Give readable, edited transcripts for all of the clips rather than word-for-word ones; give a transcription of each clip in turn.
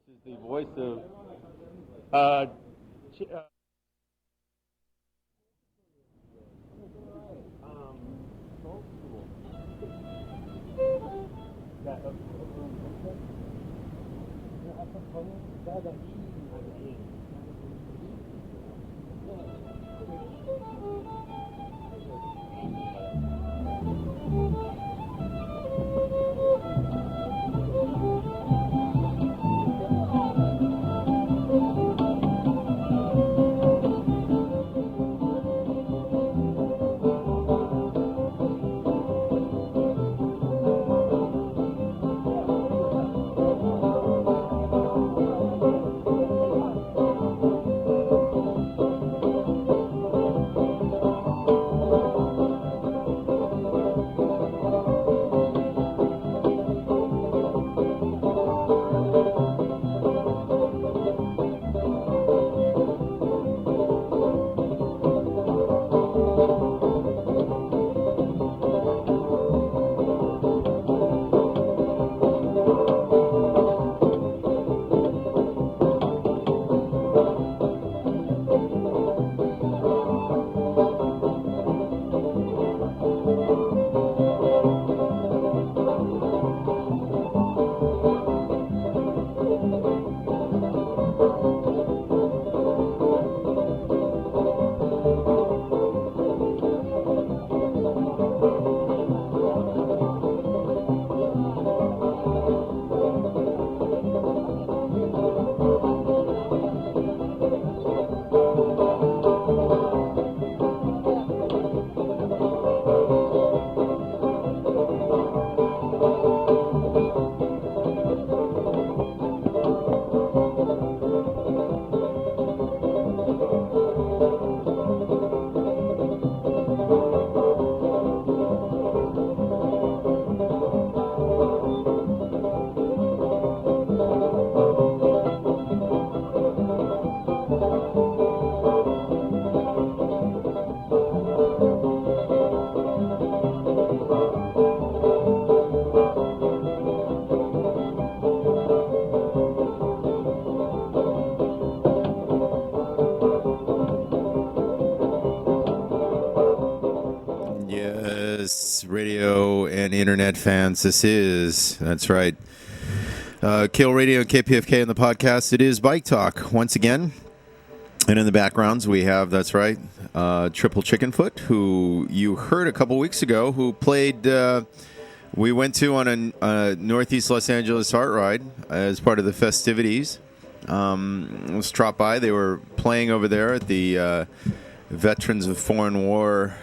is the voice of uh, Ch- uh, Yes, radio and internet fans, that's right, Kill Radio and KPFK on the podcast. It is Bike Talk once again. And in the backgrounds, we have, that's right, Triple Chickenfoot, who you heard a couple weeks ago, who played, we went to on a Northeast Los Angeles art ride as part of the festivities. Let's drop by. They were playing over there at the Veterans of Foreign War.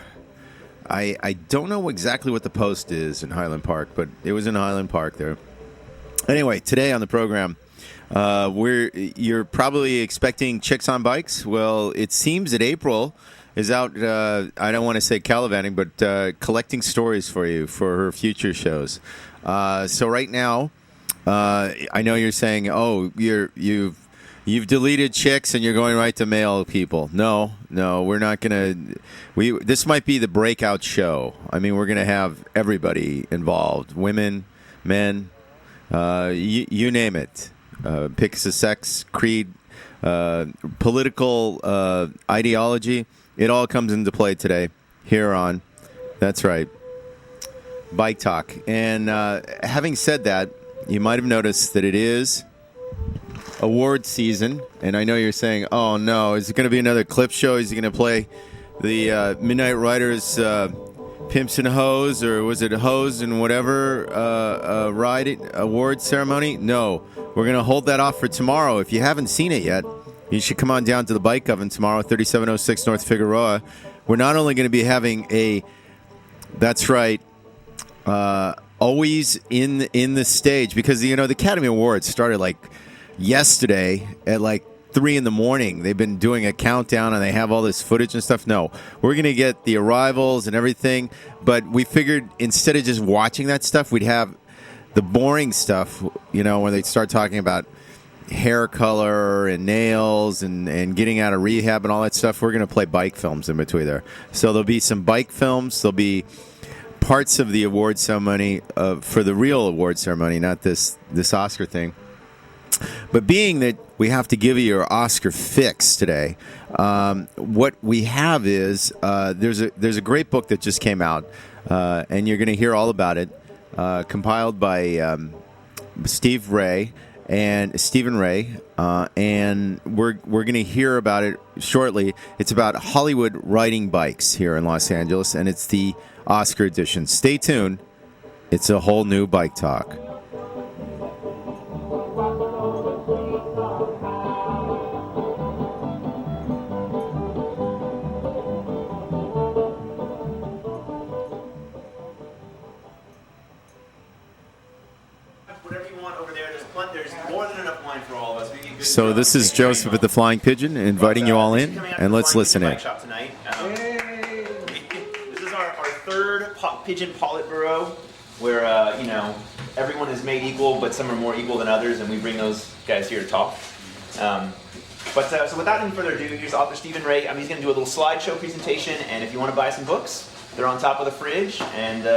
I don't know exactly what the post is in Highland Park, but it was in Highland Park there. Anyway, today on the program, you're probably expecting chicks on bikes. Well, it seems that April is out, I don't want to say gallivanting, but collecting stories for you for her future shows. So right now, I know you're saying, oh, you've deleted chicks and you're going right to male people. No, we're not going to. This might be the breakout show. I mean, we're going to have everybody involved. Women, men, you name it. Pick a sex, creed, political ideology. It all comes into play today here on, that's right, Bike Talk. And having said that, you might have noticed that it is award season, and I know you're saying, oh no, is it going to be another clip show? Is he going to play the Midnight Riders Pimps and Hoes, or was it Hoes and whatever ride award ceremony? No, we're going to hold that off for tomorrow. If you haven't seen it yet, you should come on down to the Bike Oven tomorrow, 3706 North Figueroa. We're not only going to be having that's right, always in the stage, because the Academy Awards started like yesterday at like 3 a.m. They've been doing a countdown and they have all this footage and stuff. No, we're going to get the arrivals and everything, but we figured instead of just watching that stuff, we'd have the boring stuff, when they start talking about hair color and nails and getting out of rehab and all that stuff. We're going to play bike films in between there. So there'll be some bike films. There'll be parts of the award ceremony for the real award ceremony, not this Oscar thing. But being that we have to give you your Oscar fix today, what we have is there's a great book that just came out, and you're going to hear all about it, compiled by Stephen Ray, and we're going to hear about it shortly. It's about Hollywood riding bikes here in Los Angeles, and it's the Oscar edition. Stay tuned. It's a whole new Bike Talk. So this is Joseph at the Flying Pigeon, inviting you all in, and let's listen in. This is our third Pigeon Politburo, where everyone is made equal, but some are more equal than others, and we bring those guys here to talk. So without any further ado, here's author Stephen Ray. He's going to do a little slideshow presentation, and if you want to buy some books, they're on top of the fridge. And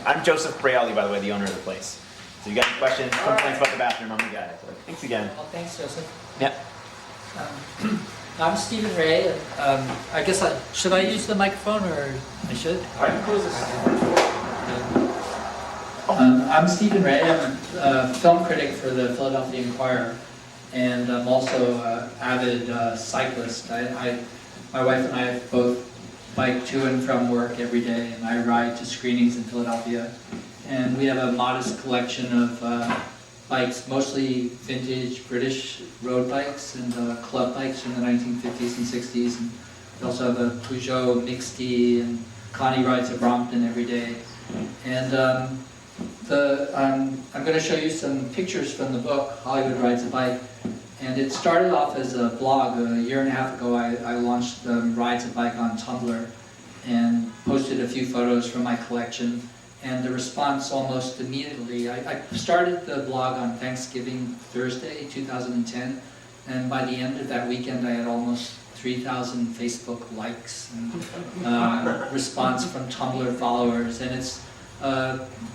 I'm Joseph Brayali, by the way, the owner of the place. So if you got any questions, complaints about the bathroom, I'm the guy. So thanks again. Well, thanks, Joseph. Yeah. I'm Stephen Ray. I guess should I use the microphone, or I should? I can close this. I'm Stephen Ray. I'm a film critic for the Philadelphia Inquirer, and I'm also an avid cyclist. My wife and I both bike to and from work every day, and I ride to screenings in Philadelphia. And we have a modest collection of bikes, mostly vintage British road bikes and club bikes from the 1950s and 60s. And we also have a Peugeot Mixty, and Connie rides a Brompton every day. And I'm going to show you some pictures from the book, Hollywood Rides a Bike. And it started off as a blog. A year and a half ago, I launched Rides a Bike on Tumblr and posted a few photos from my collection. And the response almost immediately. I started the blog on Thanksgiving Thursday, 2010, and by the end of that weekend I had almost 3,000 Facebook likes and response from Tumblr followers, and it's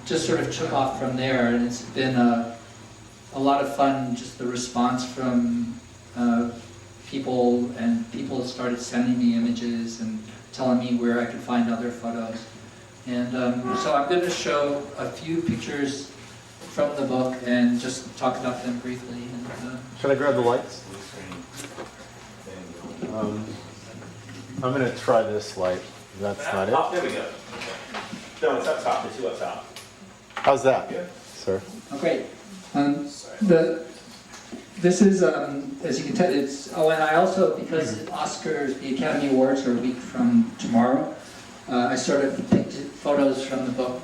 just sort of took off from there, and it's been a lot of fun, just the response from people, and people started sending me images and telling me where I could find other photos. And so I'm going to show a few pictures from the book and just talk about them briefly. And, Should I grab the lights? I'm going to try this light. That's not it. There we go. No, it's up top. The two up top. How's that, sir? Oh, great. This is, as you can tell, it's, and I also, because the Academy Awards are a week from tomorrow, I sort of picked photos from the book,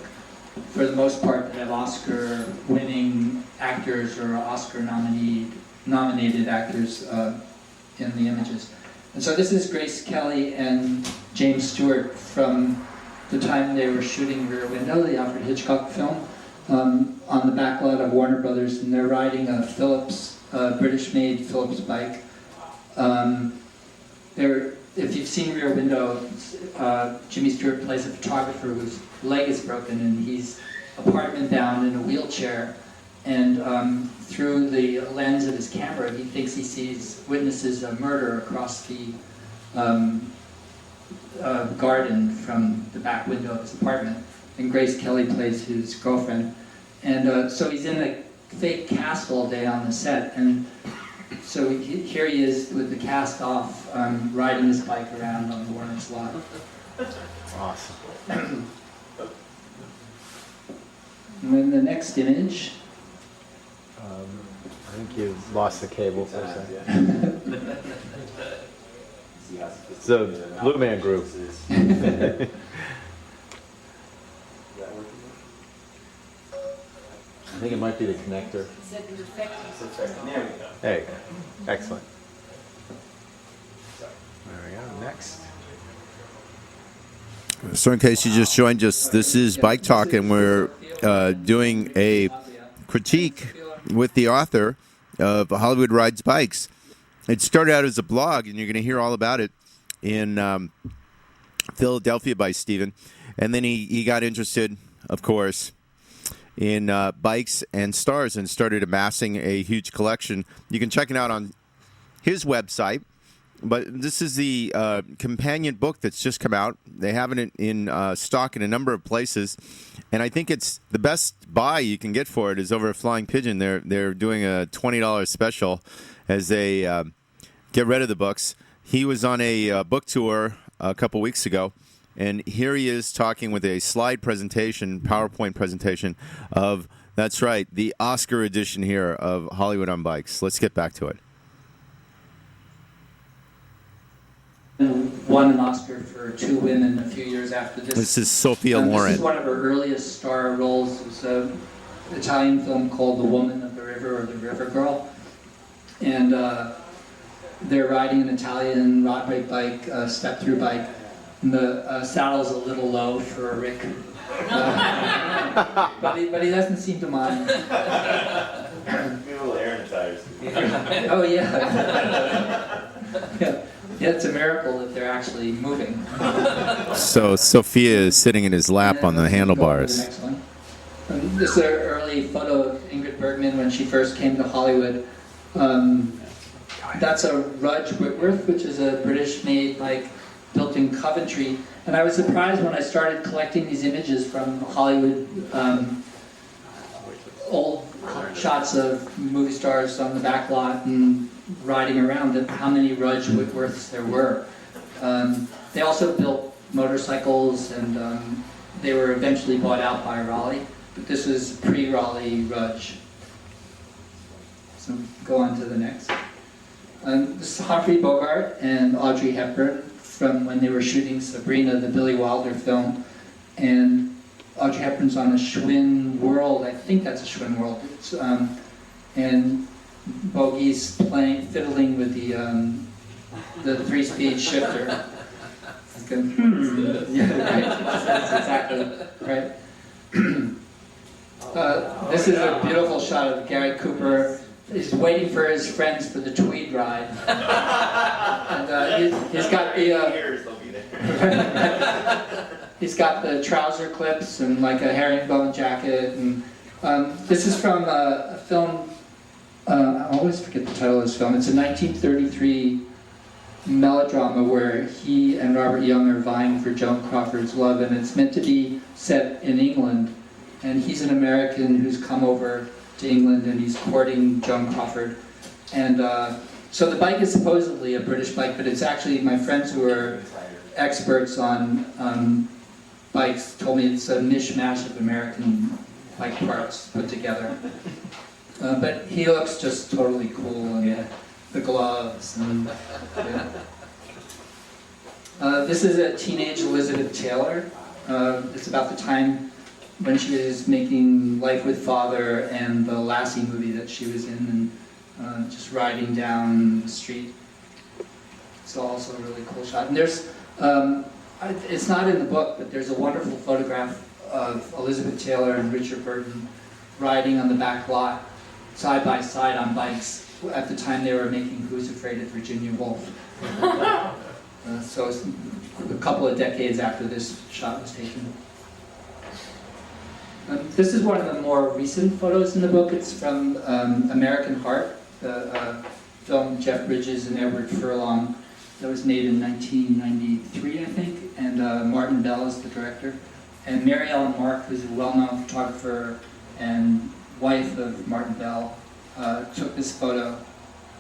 for the most part, that have Oscar-winning actors or Oscar-nominated actors in the images. And so this is Grace Kelly and James Stewart from the time they were shooting Rear Window, the Alfred Hitchcock film, on the backlot of Warner Brothers, and they're riding a Phillips, British-made Phillips bike. If you've seen Rear Window, Jimmy Stewart plays a photographer whose leg is broken, and he's apartment bound in a wheelchair, and through the lens of his camera he thinks he witnesses a murder across the garden from the back window of his apartment, and Grace Kelly plays his girlfriend, and so he's in a fake cast all day on the set, and so here he is with the cast off, riding his bike around on the Warner's lot. Awesome. And then the next image. I think you lost the cable for a second. It's the Blue Man Group. I think it might be the connector. There we go. There you go. Excellent. There we go. Next. So in case you just joined us, this is Bike Talk, and we're doing a critique with the author of Hollywood Rides Bikes. It started out as a blog, and you're going to hear all about it in Philadelphia by Stephen. And then he got interested, of course, in bikes and stars and started amassing a huge collection. You can check it out on his website. But this is the companion book that's just come out. They have it in stock in a number of places, and I think it's the best buy you can get for it is over at Flying Pigeon. They're doing a $20 special as they get rid of the books. He was on a book tour a couple weeks ago, and here he is talking with a slide presentation, PowerPoint presentation of, that's right, the Oscar edition here of Hollywood on Bikes. Let's get back to it. Won an Oscar for two women a few years after this. This is Sophia Loren. This is one of her earliest star roles. It was an Italian film called The Woman of the River, or The River Girl. And they're riding an Italian road bike, step-through bike. And the saddle's a little low for Rick. But he doesn't seem to mind. Maybe a little air in the tires. Oh, yeah. Yeah, it's a miracle that they're actually moving. So Sophia is sitting in his lap on the handlebars. Next one. This is an early photo of Ingrid Bergman when she first came to Hollywood. That's a Rudge Whitworth, which is a British-made bike built in Coventry. And I was surprised when I started collecting these images from Hollywood, old shots of movie stars on the back lot and riding around, and how many Rudge Whitworths there were. They also built motorcycles, and they were eventually bought out by Raleigh, but this is pre-Raleigh Rudge. So go on to the next. This is Humphrey Bogart and Audrey Hepburn from when they were shooting Sabrina, the Billy Wilder film, and Audrey Hepburn's on a Schwinn World. I think that's a Schwinn World. It's, and Bogey's fiddling with the three-speed shifter. It's going, yeah, right. That's exactly right. This is a beautiful shot of Gary Cooper. He's waiting for his friends for the Tweed ride, and he's got he's got the trouser clips and like a herringbone jacket. And this is from a film. I always forget the title of this film. It's a 1933 melodrama where he and Robert Young are vying for Joan Crawford's love, and it's meant to be set in England. And he's an American who's come over to England, and he's courting Joan Crawford. And so the bike is supposedly a British bike, but it's actually, my friends who are experts on bikes told me it's a mishmash of American bike parts put together. But he looks just totally cool, and the gloves. And, this is a teenage Elizabeth Taylor. It's about the time when she was making Life with Father and the Lassie movie that she was in, and just riding down the street. It's also a really cool shot. And there's, it's not in the book, but there's a wonderful photograph of Elizabeth Taylor and Richard Burton riding on the back lot, side by side on bikes. At the time they were making Who's Afraid of Virginia Woolf. So it's a couple of decades after this shot was taken. This is one of the more recent photos in the book. It's from American Heart, the film Jeff Bridges and Edward Furlong that was made in 1993, I think, and Martin Bell is the director. And Mary Ellen Mark, who's a well-known photographer and wife of Martin Bell, took this photo.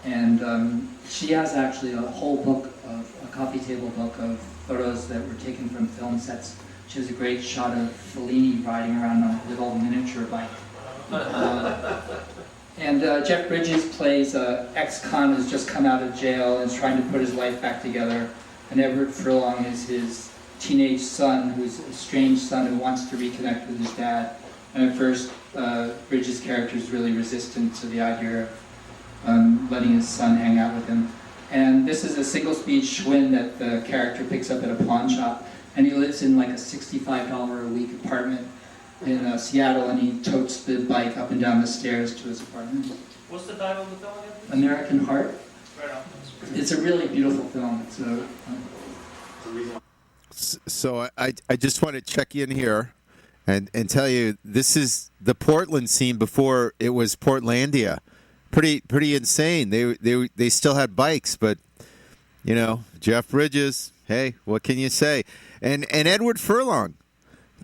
And she has actually a whole book, a coffee table book of photos that were taken from film sets. She has a great shot of Fellini riding around on a little miniature bike. And Jeff Bridges plays an ex-con who's just come out of jail and is trying to put his life back together. And Edward Furlong is his teenage son, who's an estranged son who wants to reconnect with his dad. And at first, Bridges' character is really resistant to the idea of letting his son hang out with him. And this is a single-speed Schwinn that the character picks up at a pawn shop. And he lives in like a $65 a week apartment in Seattle, and he totes the bike up and down the stairs to his apartment. What's the title of the film again? American Heart. Right on. It's a really beautiful film. So I just want to check in here and tell you this is the Portland scene before it was Portlandia. Pretty insane. They still had bikes, but you know, Jeff Bridges. Hey, what can you say? And Edward Furlong,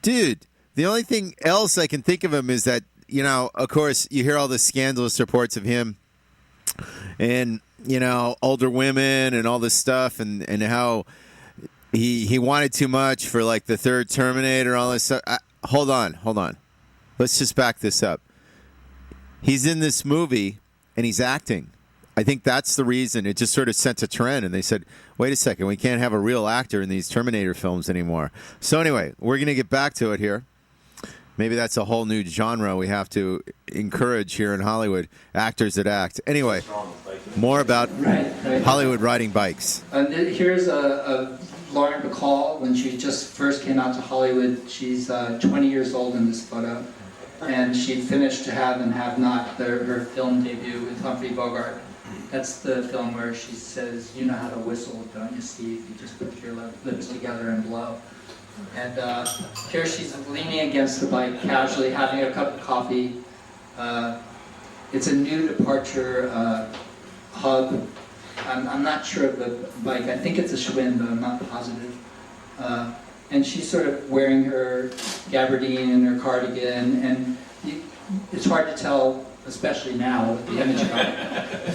dude. The only thing else I can think of him is that, you know, of course, you hear all the scandalous reports of him and, you know, older women and all this stuff and how he wanted too much for, like, the third Terminator, all this stuff. Hold on. Let's just back this up. He's in this movie and he's acting. I think that's the reason. It just sort of sent a trend, and they said, wait a second, we can't have a real actor in these Terminator films anymore. So anyway, we're going to get back to it here. Maybe that's a whole new genre we have to encourage here in Hollywood, actors that act. Anyway, more about Hollywood riding bikes. Here's a Lauren Bacall when she just first came out to Hollywood. She's 20 years old in this photo, and she finished To Have and Have Not, her film debut with Humphrey Bogart. That's the film where she says, "You know how to whistle, don't you, Steve? You just put your lips together and blow." And here she's leaning against the bike, casually having a cup of coffee. It's a new departure hub. I'm not sure of the bike. I think it's a Schwinn, but I'm not positive. And she's sort of wearing her gabardine and her cardigan, and it's hard to tell, especially now with the image coming.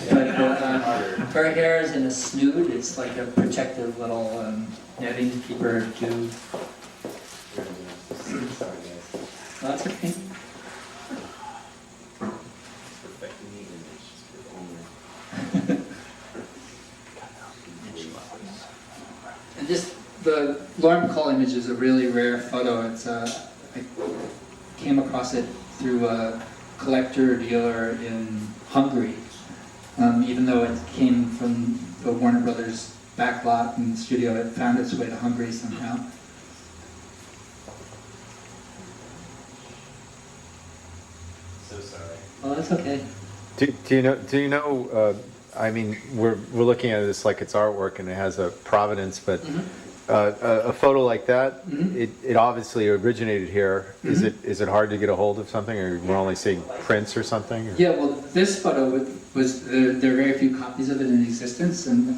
But her hair is in a snood. It's like a protective little netting to keep her too. That's okay. And just the Lauren Bacall image is a really rare photo. It's I came across it through a collector dealer in Hungary. Even though it came from the Warner Brothers backlot in the studio, it found its way to Hungary somehow. So sorry. Oh, that's okay. Do you know? I mean, we're looking at this like it's artwork and it has a provenance, but a photo like that, it obviously originated here. Is it hard to get a hold of something, or we're only seeing prints or something? Or? Yeah, well, this photo was there are very few copies of it in existence and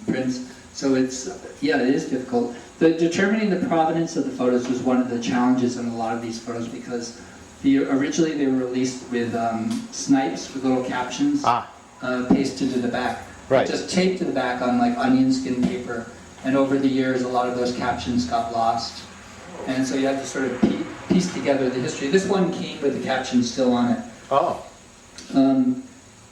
prints, so it is difficult. Determining the provenance of the photos was one of the challenges in a lot of these photos because originally they were released with snipes with little captions pasted to the back, just taped to the back on like onion skin paper. And over the years, a lot of those captions got lost. And so you have to sort of piece together the history. This one came with the caption still on it. Oh. And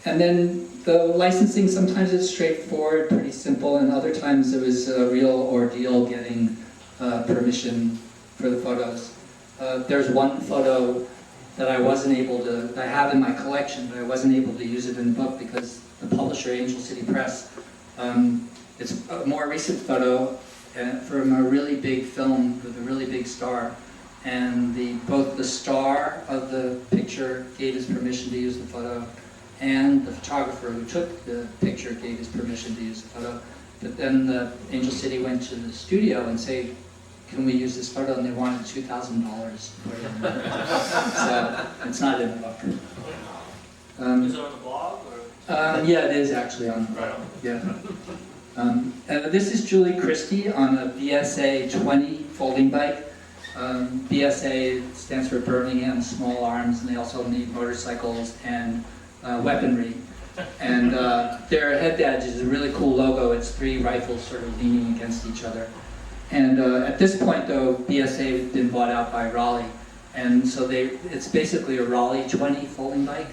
then the licensing, sometimes it's straightforward, pretty simple, and other times it was a real ordeal getting permission for the photos. There's one photo that I have in my collection, but I wasn't able to use it in the book because the publisher, Angel City Press, it's a more recent photo from a really big film with a really big star, and both the star of the picture gave his permission to use the photo, and the photographer who took the picture gave his permission to use the photo. But then the Angel City went to the studio and said, "Can we use this photo?" And they wanted $2,000 for it. So it's not in the book. Is it on the blog? Or? Yeah, it is actually on the blog. Yeah. This is Julie Christie on a BSA 20 folding bike. BSA stands for Birmingham Small Arms, and they also make motorcycles and weaponry. And their head badge is a really cool logo. It's 3 rifles sort of leaning against each other. And at this point, though, BSA had been bought out by Raleigh. And so it's basically a Raleigh 20 folding bike,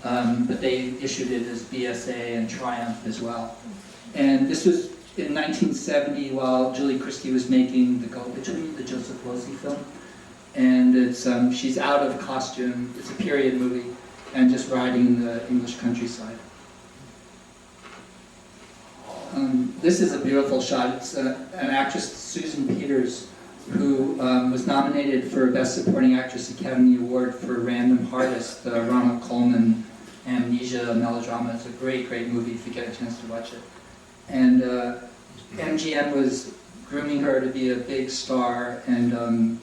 but they issued it as BSA and Triumph as well. And this was in 1970 while Julie Christie was making The Go-Between, the Joseph Losey film. And she's out of costume. It's a period movie and just riding the English countryside. This is a beautiful shot. It's an actress, Susan Peters, who was nominated for Best Supporting Actress Academy Award for Random Harvest, the Ronald Colman amnesia melodrama. It's a great, great movie if you get a chance to watch it. And MGM was grooming her to be a big star, and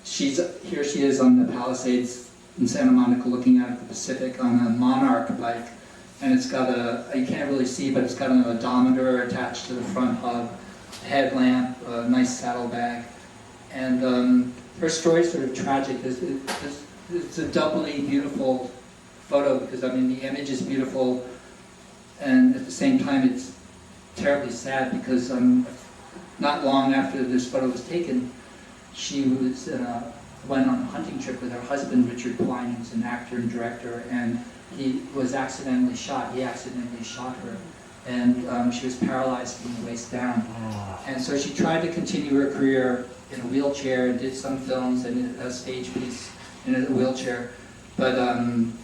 here she is on the Palisades in Santa Monica looking out at the Pacific on a Monarch bike. And it's got you can't really see, but it's got an odometer attached to the front hub, headlamp, a nice saddlebag. And her story is sort of tragic. It's a doubly beautiful photo because, I mean, the image is beautiful, and at the same time it's terribly sad because not long after this photo was taken, she went on a hunting trip with her husband, Richard Klein, who's an actor and director, and he was accidentally shot. He accidentally shot her, and she was paralyzed from the waist down. And so she tried to continue her career in a wheelchair, did some films and a stage piece in a wheelchair, but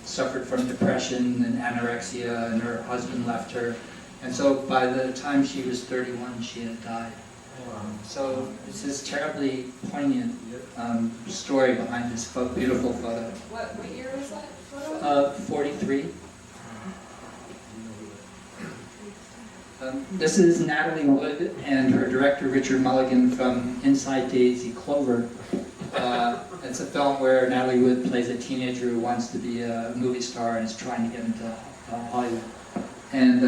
suffered from depression and anorexia, and her husband left her. And so by the time she was 31, she had died. So it's this terribly poignant story behind this beautiful photo. What year was that photo? 43. This is Natalie Wood and her director Richard Mulligan from Inside Daisy Clover. It's a film where Natalie Wood plays a teenager who wants to be a movie star and is trying to get into Hollywood. And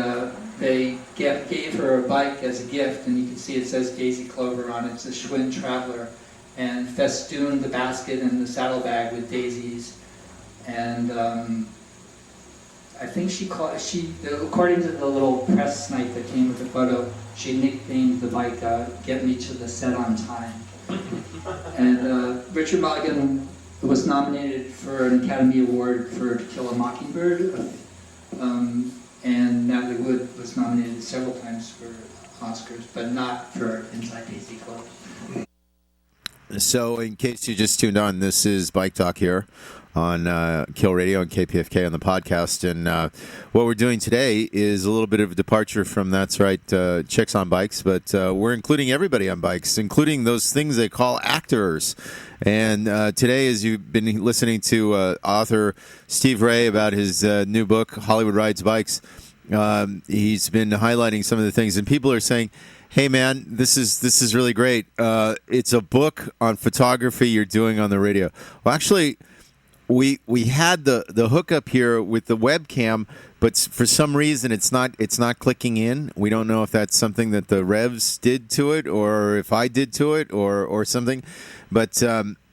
they gave her a bike as a gift, and you can see it says Daisy Clover on it. It's a Schwinn Traveler, and festooned the basket and the saddlebag with daisies. And I think according to the little press snipe that came with the photo, she nicknamed the bike "Get Me to the Set on Time." And Richard Mulligan was nominated for an Academy Award for To Kill a Mockingbird. And Natalie Wood was nominated several times for Oscars, but not for Inside Daisy Clover. So, in case you just tuned on, this is Bike Talk here on Kill Radio and KPFK on the podcast. And what we're doing today is a little bit of a departure from, that's right, chicks on bikes, but we're including everybody on bikes, including those things they call actors. And today, as you've been listening to author Steve Ray about his new book, Hollywood Rides Bikes, he's been highlighting some of the things, and people are saying, hey man, this is really great. It's a book on photography you're doing on the radio. Well, actually, we had the hookup here with the webcam, but for some reason it's not clicking in. We don't know if that's something that the revs did to it, or if I did to it, or something. But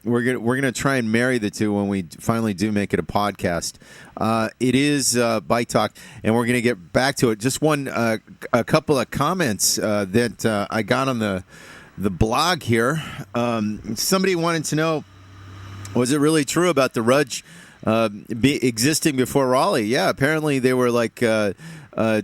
we're gonna try and marry the two when we finally do make it a podcast. It is Bike Talk, and we're gonna get back to it. Just a couple of comments that I got on the blog here. Somebody wanted to know, was it really true about the Rudge existing before Raleigh? Yeah, apparently they were like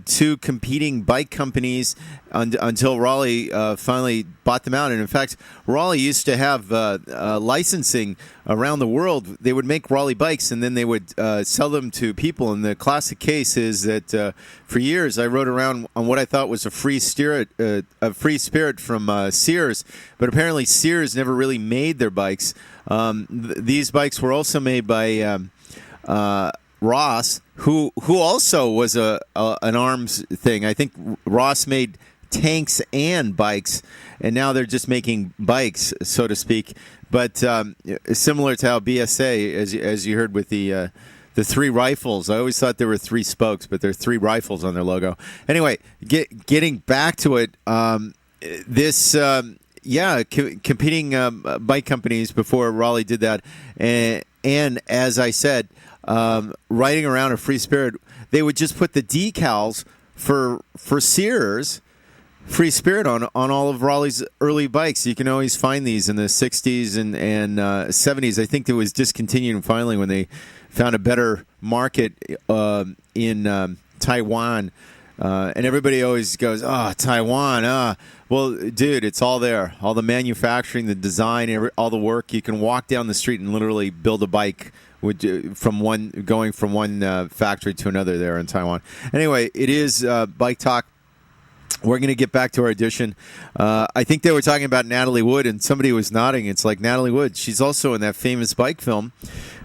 two competing bike companies until Raleigh finally bought them out. And in fact, Raleigh used to have licensing around the world. They would make Raleigh bikes, and then they would sell them to people. And the classic case is that for years I rode around on what I thought was a free spirit from Sears, but apparently Sears never really made their bikes. These bikes were also made by Ross, who also was an arms thing. I think Ross made tanks and bikes, and now they're just making bikes, so to speak. But similar to how BSA, as you heard with the three rifles, I always thought there were three spokes, but there are three rifles on their logo. Anyway, getting back to it, competing bike companies before Raleigh did that, and as I said, riding around a free spirit, they would just put the decals for Sears free spirit on all of Raleigh's early bikes. You can always find these in the 60s and 70s. I think it was discontinued finally when they found a better market in Taiwan. And everybody always goes, Taiwan, Well, dude, it's all there. All the manufacturing, the design, all the work. You can walk down the street and literally build a bike going from one factory to another there in Taiwan. Anyway, it is Bike Talk. We're going to get back to our edition. I think they were talking about Natalie Wood, and somebody was nodding. It's like Natalie Wood. She's also in that famous bike film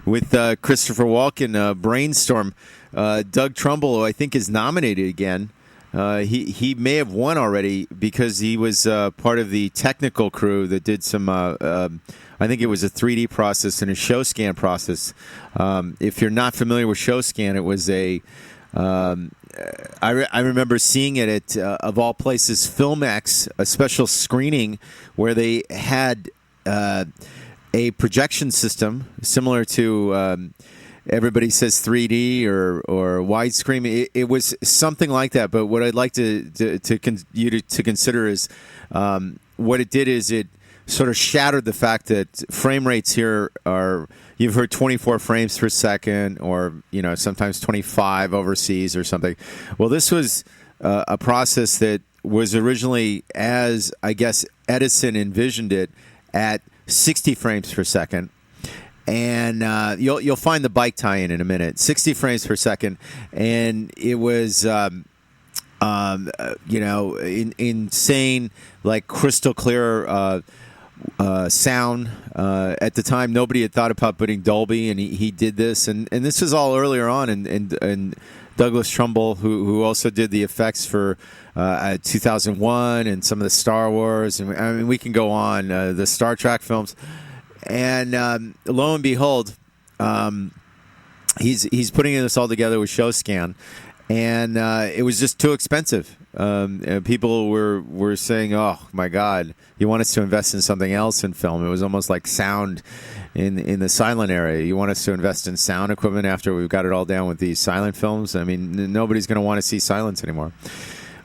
with Christopher Walken, Brainstorm. Doug Trumbull, who I think is nominated again. He may have won already because he was part of the technical crew that did some. I think it was a 3D process and a show scan process. If you're not familiar with show scan, it was a. I remember seeing it at of all places, FilmX, a special screening where they had a projection system similar to. Everybody says 3D or widescreen. It was something like that. But what I'd like to consider is what it did is it sort of shattered the fact that frame rates here are, you've heard 24 frames per second, or sometimes 25 overseas or something. Well, this was a process that was originally, as I guess Edison envisioned it, at 60 frames per second. And you'll find the bike tie-in a minute. 60 frames per second, and it was insane, like crystal clear sound. At the time, nobody had thought about putting Dolby, and he did this, and this was all earlier on. And Douglas Trumbull, who also did the effects for 2001 and some of the Star Wars, and I mean we can go on the Star Trek films. And lo and behold, he's putting this all together with ShowScan, and it was just too expensive. People were saying, "Oh my God, you want us to invest in something else in film?" It was almost like sound in the silent area. You want us to invest in sound equipment after we've got it all down with these silent films? I mean, nobody's going to want to see silence anymore,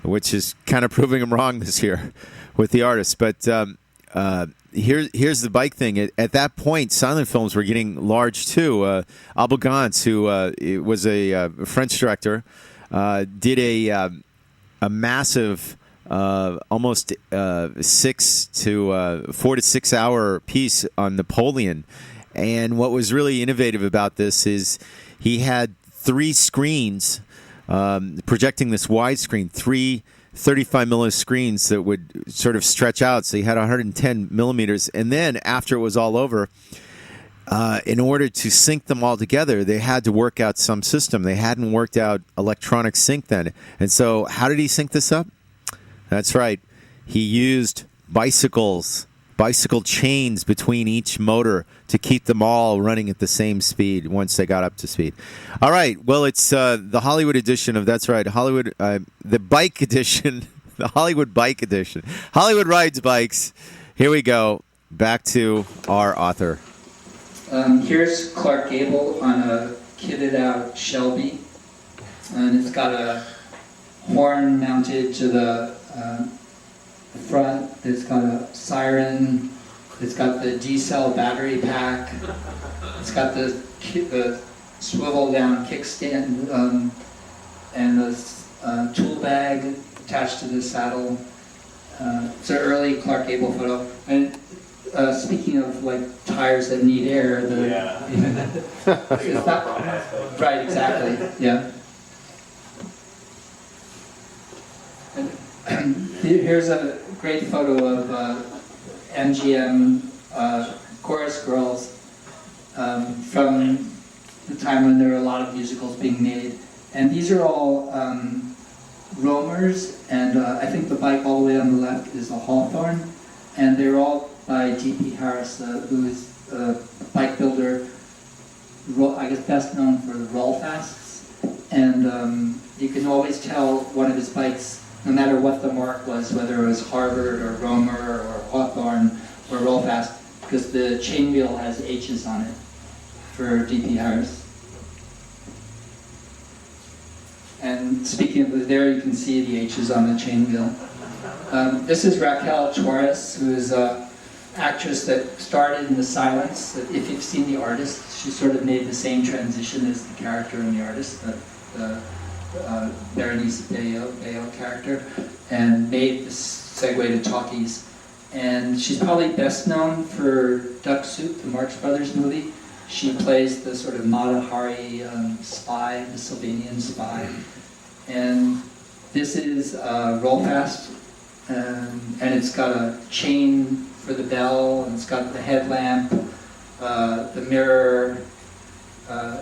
which is kind of proving them wrong this year with the artists, but. Here's the bike thing. At that point, silent films were getting large too. Abel Gance, who was a French director, did a massive, almost 4 to 6 hour piece on Napoleon. And what was really innovative about this is he had 3 screens projecting this widescreen, 3 35 millimeter screens that would sort of stretch out. So he had 110 millimeters. And then after it was all over, in order to sync them all together, they had to work out some system. They hadn't worked out electronic sync then. And so how did he sync this up? That's right. He used bicycle chains between each motor to keep them all running at the same speed once they got up to speed. All right. Well, it's the Hollywood edition of That's Right, Hollywood, the bike edition, the Hollywood bike edition. Hollywood Rides Bikes. Here we go. Back to our author. Here's Clark Gable on a kitted out Shelby. And it's got a horn mounted to the front. It's got a siren. It's got the D-cell battery pack. It's got the swivel down kickstand and the tool bag attached to the saddle. It's an early Clark Gable photo. And speaking of like tires that need air, it's not right, exactly. Yeah. And here's a great photo of MGM chorus girls from the time when there were a lot of musicals being made. And these are all roamers, and I think the bike all the way on the left is a Hawthorne, and they're all by D.P. Harris, who is a bike builder, I guess best known for the Rollfasts. And you can always tell one of his bikes, no matter what the mark was, whether it was Harvard or Romer or Hawthorne or Rollfast, because the chain wheel has H's on it for D.P. Harris. And speaking of there, you can see the H's on the chain wheel. This is Raquel Torres, who is an actress that started in The Silence. If you've seen The Artist, she sort of made the same transition as the character in The Artist, the Berenice Bejo character, and made the segue to talkies. And she's probably best known for Duck Soup, the Marx Brothers movie. She plays the sort of Mata Hari spy, the Sylvanian spy. And this is Rollfast, and it's got a chain for the bell, and it's got the headlamp, the mirror.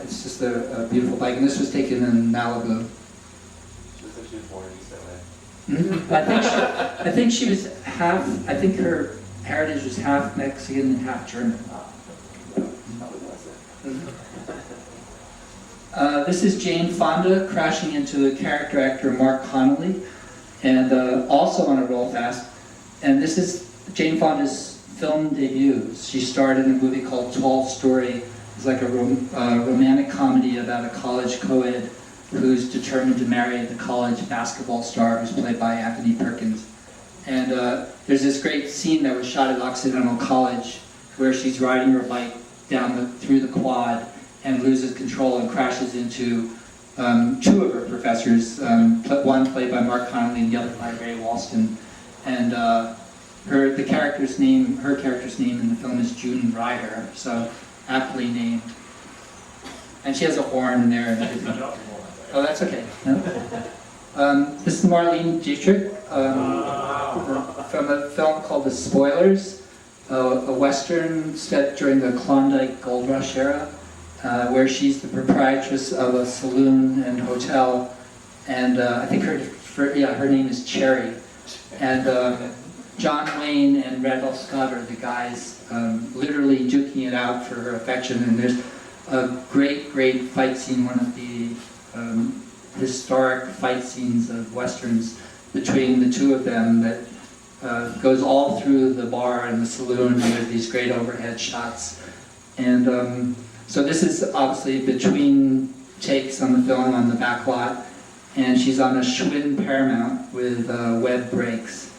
It's just a beautiful bike, and this was taken in Malibu. she was born in East LA. I think she was half. I think her heritage was half Mexican and half German. This is Jane Fonda crashing into the character actor Mark Connolly, and also on a roll fast. And this is Jane Fonda's film debut. She starred in a movie called Tall Story. It's like a romantic comedy about a college co-ed who's determined to marry the college basketball star who's played by Anthony Perkins. And there's this great scene that was shot at Occidental College where she's riding her bike through the quad and loses control and crashes into two of her professors, one played by Mark Connolly and the other by Ray Walston. And her character's name in the film is June Ryder, so aptly named. And she has a horn there and everything. Oh, that's okay. No? This is Marlene Dietrich from a film called The Spoilers, a Western set during the Klondike Gold Rush era, where she's the proprietress of a saloon and hotel, and I think her name is Cherry. And John Wayne and Randall Scott are the guys literally duking it out for her affection, and there's a great fight scene, one of the historic fight scenes of Westerns between the two of them that goes all through the bar and the saloon, and there's these great overhead shots. And so this is obviously between takes on the film on the back lot, and she's on a Schwinn Paramount with web brakes,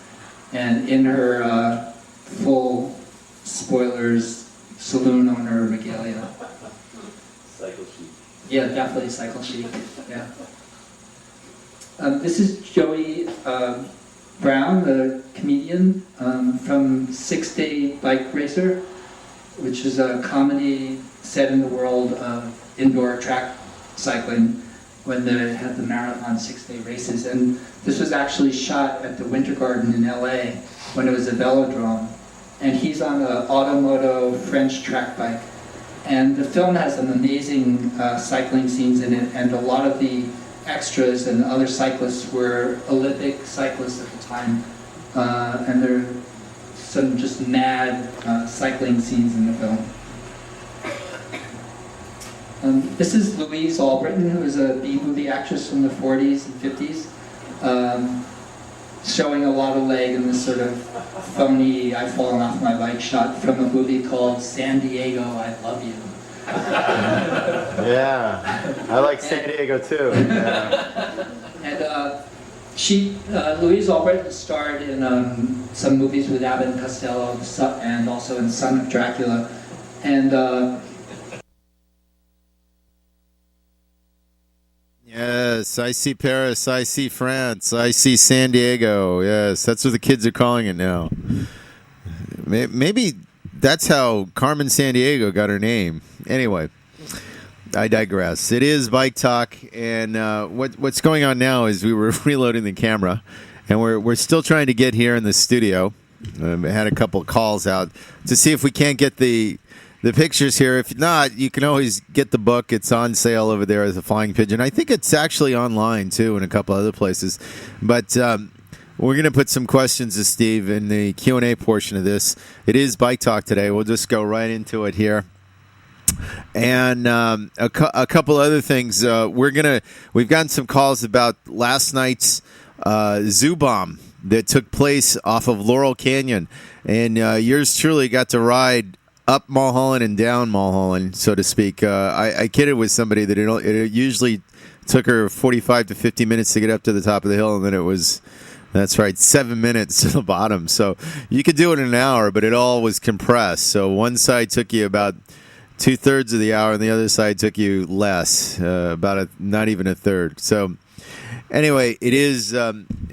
and in her full spoilers saloon owner regalia. Cycle chic. Yeah, definitely cycle chic. Yeah. This is Joey Brown, the comedian from 6 Day Bike Racer, which is a comedy set in the world of indoor track cycling when they had the marathon 6-day races. And this was actually shot at the Winter Garden in LA when it was a velodrome. And he's on an Automoto French track bike. And the film has some amazing cycling scenes in it, and a lot of the extras and other cyclists were Olympic cyclists at the time. And there are some just mad cycling scenes in the film. This is Louise Albritton, who is a B-movie actress from the 40s and 50s, showing a lot of leg in this sort of phony I've fallen off my bike shot from a movie called San Diego, I Love You. Yeah, I like San Diego too. Yeah. And Louise Albritton starred in some movies with Abbott and Costello and also in Son of Dracula. And Yes, I see Paris, I see France, I see San Diego. Yes, that's what the kids are calling it now. Maybe that's how Carmen Sandiego got her name. Anyway, I digress. It is Bike Talk, and what's going on now is we were reloading the camera, and we're still trying to get here in the studio. I had a couple of calls out to see if we can't get the pictures here. If not, you can always get the book. It's on sale over there as a Flying Pigeon. I think it's actually online, too, in a couple other places. But we're going to put some questions to Steve in the Q&A portion of this. It is Bike Talk today. We'll just go right into it here. And a couple other things. We've gotten some calls about last night's zoo bomb that took place off of Laurel Canyon. And yours truly got to ride up Mulholland and down Mulholland, so to speak. I kidded with somebody that it usually took her 45 to 50 minutes to get up to the top of the hill, and then it was, that's right, 7 minutes to the bottom. So you could do it in an hour, but it all was compressed. So one side took you about 2/3 of the hour, and the other side took you less, not even a third. So anyway, it is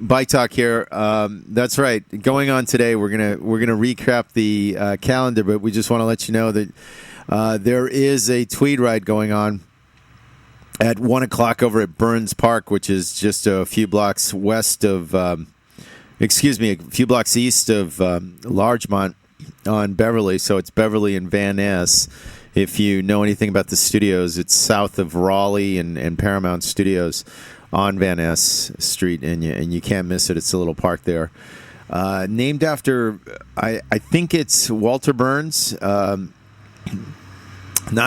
Bike Talk here. That's right. Going on today, we're gonna recap the calendar, but we just want to let you know that there is a tweed ride going on at 1 o'clock over at Burns Park, which is just a few blocks east of Largemont on Beverly. So it's Beverly and Van Ness. If you know anything about the studios, it's south of Raleigh and Paramount Studios on Van Ness Street, and you can't miss it. It's a little park there. Named after, I think it's Walter Burns, not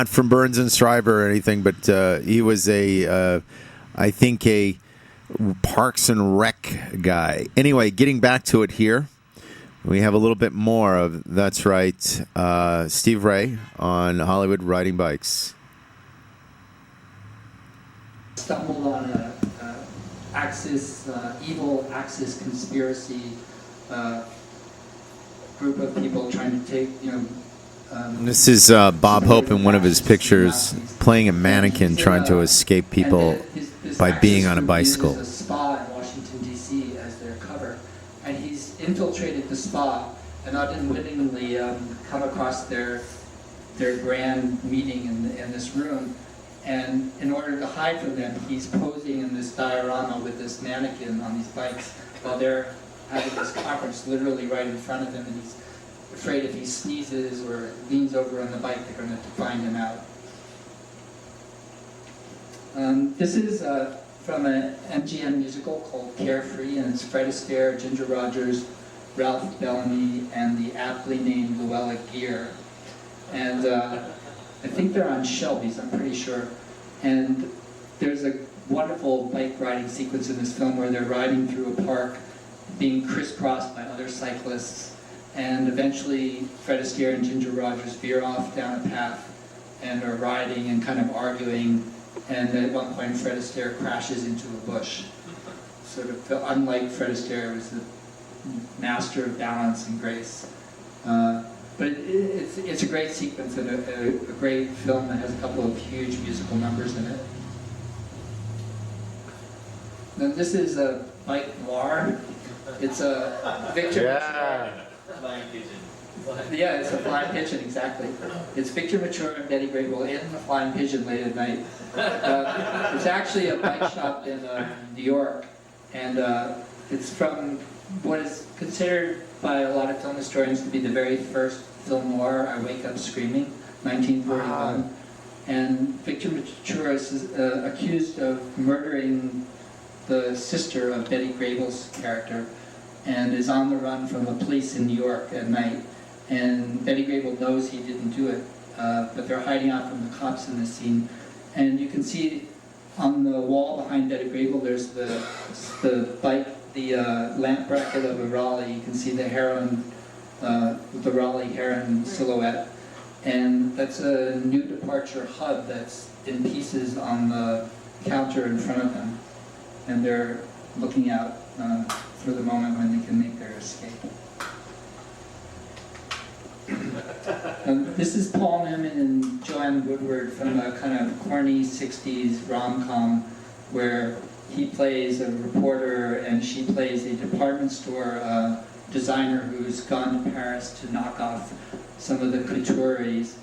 from Burns and Stryver or anything, but he was I think a Parks and Rec guy. Anyway, getting back to it here, we have a little bit more of, that's right, Steve Ray on Hollywood Riding Bikes. Stumbled on a evil Axis conspiracy group of people trying to take, This is Bob Hope in one of his pictures playing a mannequin trying to escape people by being on a bicycle. Uses a spa in Washington, D.C. as their cover. And he's infiltrated the spa and unwittingly come across their grand meeting in this room. And in order to hide from them, he's posing in this diorama with this mannequin on these bikes while they're having this conference literally right in front of him, and he's afraid if he sneezes or leans over on the bike, they're going to find him out. This is from an MGM musical called Carefree, and it's Fred Astaire, Ginger Rogers, Ralph Bellamy, and the aptly named Luella Gear. And I think they're on Shelby's, I'm pretty sure. And there's a wonderful bike riding sequence in this film where they're riding through a park, being crisscrossed by other cyclists, and eventually Fred Astaire and Ginger Rogers veer off down a path and are riding and kind of arguing, and at one point Fred Astaire crashes into a bush. Sort of unlike Fred Astaire, was the master of balance and grace. But it's a great sequence and a great film that has a couple of huge musical numbers in it. Then this is a bike noir. It's a Victor. Yeah. Flying pigeon. Yeah, it's a flying pigeon, exactly. It's Victor Mature and Betty Grable in the flying pigeon late at night. It's actually a bike shop in New York, and it's from what is considered by a lot of film historians to be the very first film noir, I Wake Up Screaming, 1941. And Victor Mature is accused of murdering the sister of Betty Grable's character, and is on the run from the police in New York at night. And Betty Grable knows he didn't do it, but they're hiding out from the cops in this scene. And you can see on the wall behind Betty Grable, there's the lamp bracket of a Raleigh. You can see the heron, the Raleigh heron silhouette. And that's a New Departure hub that's in pieces on the counter in front of them. And they're looking out for the moment when they can make their escape. This is Paul Newman and Joanne Woodward from a kind of corny 60s rom-com where he plays a reporter and she plays a department store designer who's gone to Paris to knock off some of the coutureries,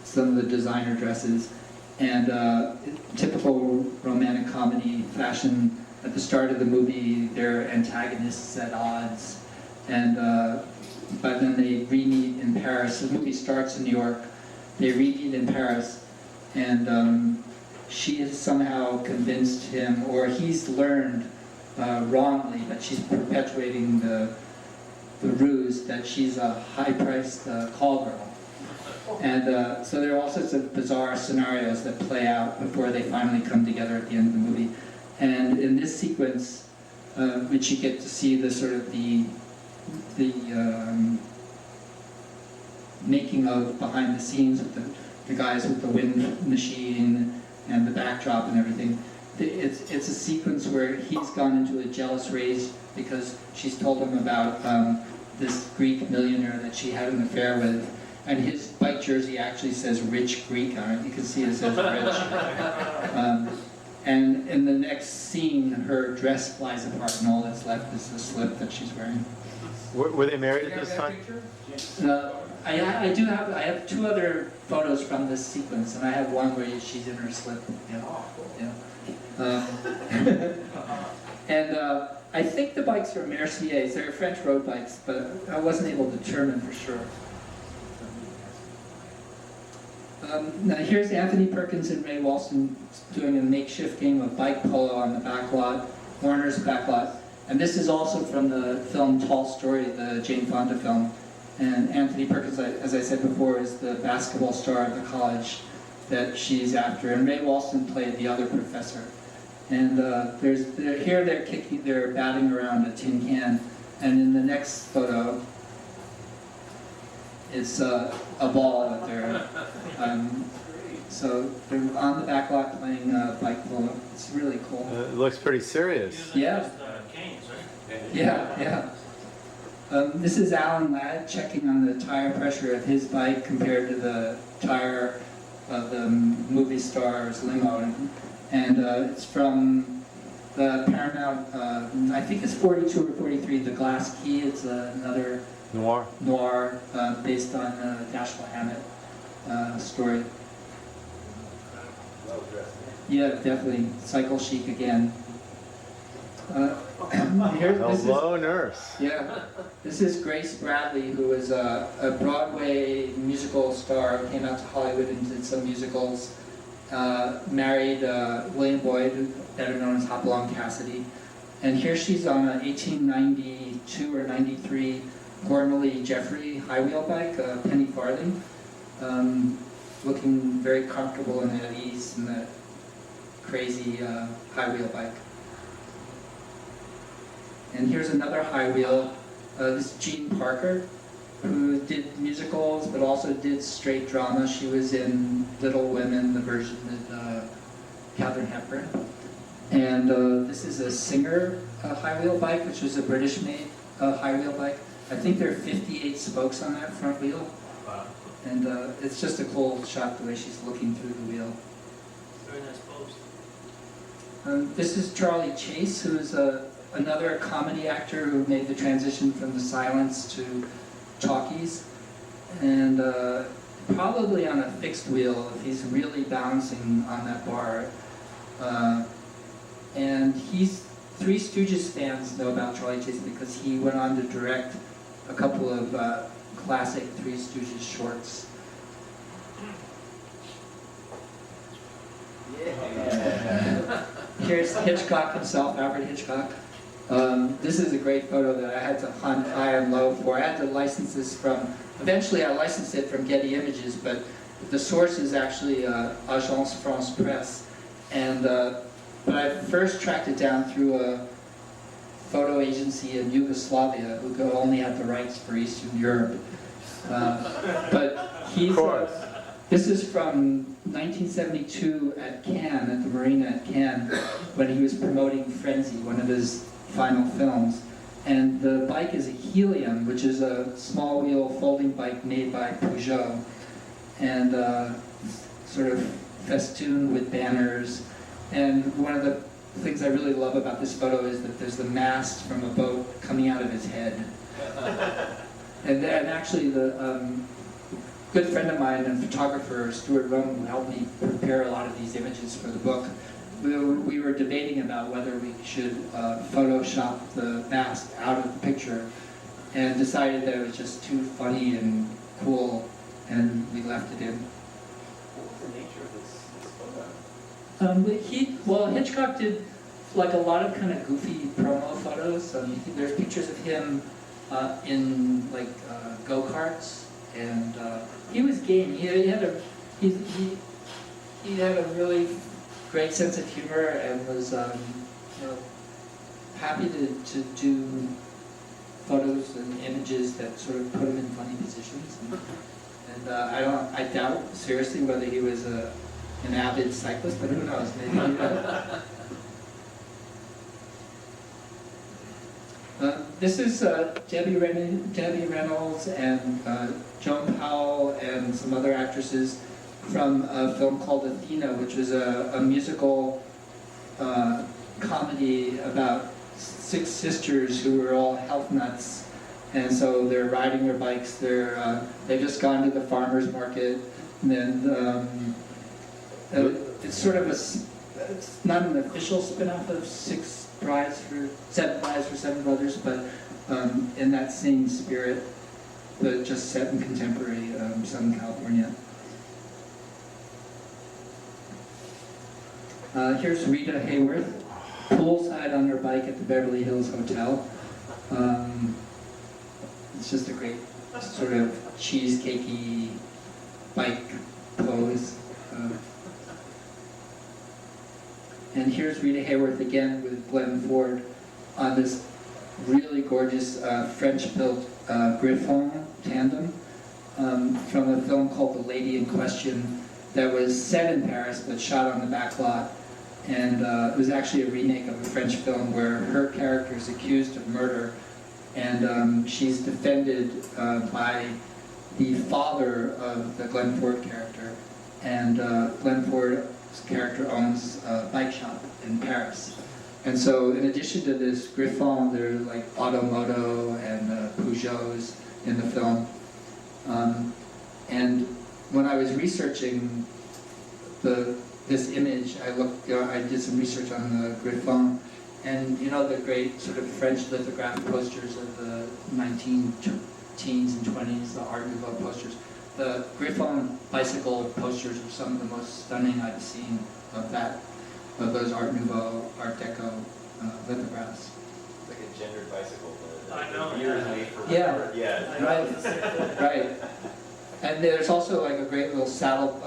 some of the designer dresses. And typical romantic comedy fashion, at the start of the movie, their antagonists at odds. And but then they re-meet in Paris. The movie starts in New York. They re-meet in Paris, and she has somehow convinced him, or he's learned wrongly, that she's perpetuating the ruse that she's a high-priced call girl. And so there are all sorts of bizarre scenarios that play out before they finally come together at the end of the movie. And in this sequence, which you get to see the sort of the making of behind the scenes with the guys with the wind machine and the backdrop and everything. It's a sequence where he's gone into a jealous rage because she's told him about this Greek millionaire that she had an affair with. And his bike jersey actually says "Rich Greek" on it. You can see it says "Rich." And in the next scene, her dress flies apart, and all that's left is the slip that she's wearing. Were they married at this time? I have two other photos from this sequence, and I have one where she's in her slip. Yeah. And I think the bikes are Merciers. They're French road bikes, but I wasn't able to determine for sure. Now here's Anthony Perkins and Ray Walston doing a makeshift game of bike polo on the back lot, Warner's back lot. And this is also from the film Tall Story, the Jane Fonda film. And Anthony Perkins, as I said before, is the basketball star at the college that she's after. And Ray Walston played the other professor. And they're batting around a tin can. And in the next photo, it's a ball that they're, so they're on the back lot playing bike polo. It's really cool. It looks pretty serious. Yeah. Canes, right? Yeah. This is Alan Ladd checking on the tire pressure of his bike compared to the tire of the movie star's limo. And it's from the Paramount, I think it's 42 or 43, The Glass Key. It's another Noir. Based on Dashiell Hammett story. Yeah, definitely. Cycle chic again. Hello, nurse. Yeah, this is Grace Bradley, who is a Broadway musical star, came out to Hollywood and did some musicals. Married William Boyd, better known as Hopalong Cassidy. And here she's on a 1892 or 93 Gormley Jeffrey high wheel bike, a penny farthing, looking very comfortable and at ease in that crazy high wheel bike. And here's another high wheel. This is Jean Parker, who did musicals but also did straight drama. She was in Little Women, the version with Katharine Hepburn. And this is a Singer high wheel bike, which was a British-made high wheel bike. I think there are 58 spokes on that front wheel. Wow. And it's just a cool shot the way she's looking through the wheel. Very nice post. This is Charlie Chase, who's another comedy actor who made the transition from the silence to talkies. And probably on a fixed wheel if he's really bouncing on that bar. And Three Stooges fans know about Charlie Chase because he went on to direct a couple of classic Three Stooges shorts. Yeah. Here's Hitchcock himself, Alfred Hitchcock. This is a great photo that I had to hunt high and low for. I had to license this eventually I licensed it from Getty Images, but the source is actually Agence France Presse. But I first tracked it down through a photo agency in Yugoslavia who only had the rights for Eastern Europe. But he's, this is from 1972 at Cannes, at the Marina at Cannes, when he was promoting Frenzy, one of his final films. And the bike is a Helium, which is a small wheel folding bike made by Peugeot, and sort of festooned with banners. And one of the things I really love about this photo is that there's the mast from a boat coming out of his head. And actually the good friend of mine and photographer, Stuart Roman, who helped me prepare a lot of these images for the book, we were debating about whether we should Photoshop the mast out of the picture, and decided that it was just too funny and cool, and we left it in. What was the nature of this photo? Hitchcock did like a lot of kind of goofy promo photos. There's pictures of him in like go-karts, and he was game. He had a really great sense of humor and was happy to do photos and images that sort of put him in funny positions. And I doubt seriously whether he was an avid cyclist, but who knows, maybe. This is Debbie Reynolds and Joan Powell and some other actresses from a film called Athena, which was a musical comedy about 6 sisters who were all health nuts. And so they're riding their bikes, they've just gone to the farmer's market, and then it's sort of it's not an official spin-off of 7 Brides for 7 Brothers, but in that same spirit, but just set in contemporary Southern California. Here's Rita Hayworth, poolside on her bike at the Beverly Hills Hotel. It's just a great sort of cheesecakey bike pose. And here's Rita Hayworth again with Glenn Ford on this really gorgeous French-built Griffon tandem from a film called The Lady in Question that was set in Paris but shot on the back lot. And it was actually a remake of a French film where her character is accused of murder, and she's defended by the father of the Glenn Ford character. And Glenn Ford's character owns a bike shop in Paris. And so in addition to this Griffon, there are like Automoto and Peugeots in the film. And when I was researching this image, I did some research on the Griffon, and you know the great sort of French lithograph posters of the 19-teens and 20s, the Art Nouveau posters. The Griffon bicycle posters are some of the most stunning I've seen of those Art Nouveau, Art Deco lithographs. It's like a gendered bicycle. I know, Years yeah. made for Yeah. Yeah. Right. And there's also like a great little saddle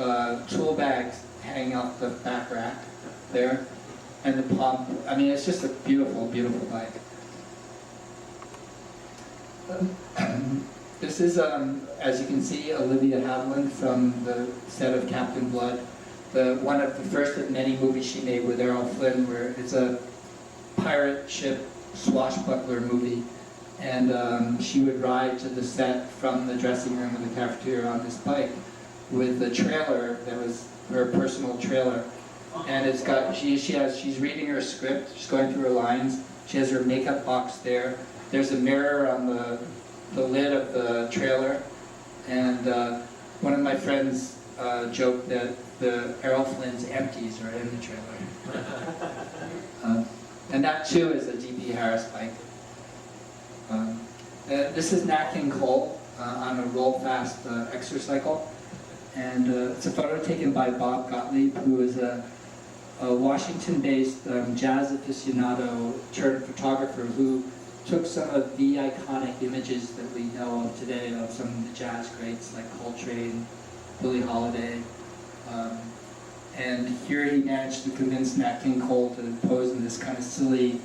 tool bag hanging off the back rack there, and the pump. I mean, it's just a beautiful, beautiful bike. This is, as you can see, Olivia Havilland from the set of Captain Blood, one of the first of many movies she made with Errol Flynn, where it's a pirate ship swashbuckler movie. And she would ride to the set from the dressing room of the cafeteria on this bike with a trailer that was her personal trailer. And it's got, she's reading her script, she's going through her lines, she has her makeup box there. There's a mirror on the lid of the trailer. And one of my friends joked that the Errol Flynn's empties are in the trailer. And that too is a D.P. Harris bike. This is Nat King Cole on a roll-fast exercycle, and it's a photo taken by Bob Gottlieb, who is a Washington-based jazz aficionado turned photographer who took some of the iconic images that we know of today of some of the jazz greats like Coltrane, Billie Holiday, and here he managed to convince Nat King Cole to pose in this kind of silly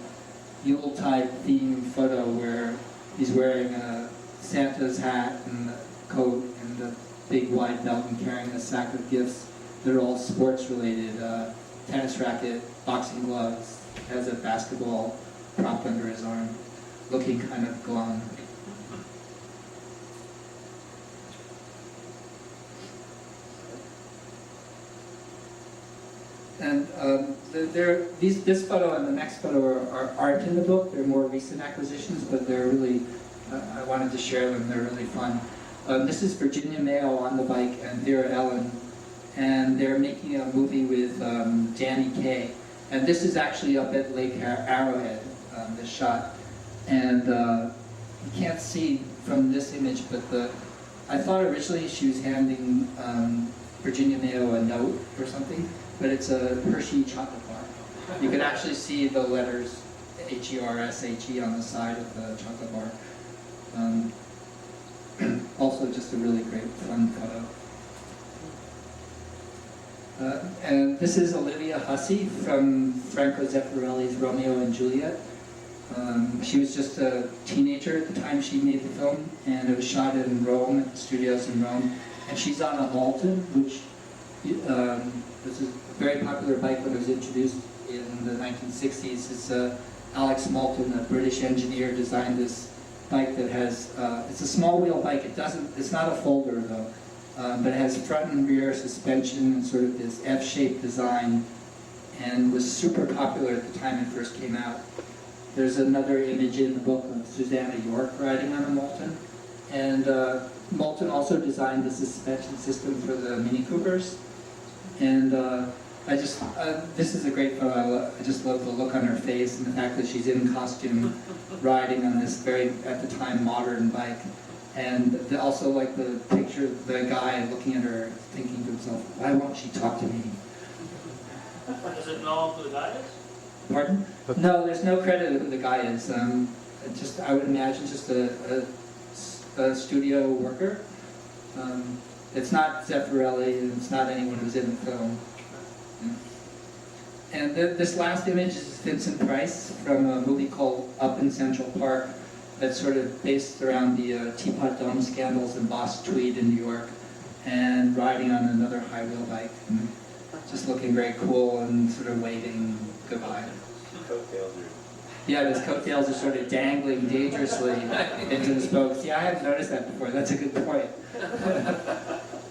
Yuletide themed photo where he's wearing a Santa's hat and a coat and a big wide belt and carrying a sack of gifts that are all sports related, tennis racket, boxing gloves, has a basketball prop under his arm, looking kind of glum. And this photo and the next photo aren't in the book. They're more recent acquisitions, but they're really, I wanted to share them. They're really fun. This is Virginia Mayo on the bike and Vera Ellen, and they're making a movie with Danny Kaye. And this is actually up at Lake Arrowhead, this shot. And you can't see from this image, but I thought originally she was handing Virginia Mayo a note or something, but it's a Hershey chocolate bar. You can actually see the letters H-E-R-S-H-E on the side of the chocolate bar. Also just a really great, fun photo. And this is Olivia Hussey from Franco Zeffirelli's Romeo and Juliet. She was just a teenager at the time she made the film, and it was shot in Rome, at the studios in Rome. And she's on a Malton, which was a very popular bike when it was introduced in the 1960s. It's Alex Malton, a British engineer, designed this bike that has, it's a small wheel bike. It's not a folder though, but it has front and rear suspension and sort of this F-shaped design, and was super popular at the time it first came out. There's another image in the book of Susanna York riding on a Malton. And Malton also designed the suspension system for the Mini Coopers. And this is a great photo. I just love the look on her face and the fact that she's in costume riding on this very, at the time, modern bike. And also like the picture of the guy looking at her thinking to himself, why won't she talk to me? Does it know who the guy is? Pardon? No, there's no credit of who the guy is. Just I would imagine just a studio worker. It's not Zeffirelli, and it's not anyone who's in the film. Yeah. And this last image is Vincent Price from a movie called Up in Central Park that's sort of based around the Teapot Dome scandals in Boss Tweed in New York, and riding on another high-wheel bike. And just looking very cool and sort of waving goodbye. Yeah, his coattails are sort of dangling dangerously into the spokes. Yeah, I hadn't noticed that before. That's a good point.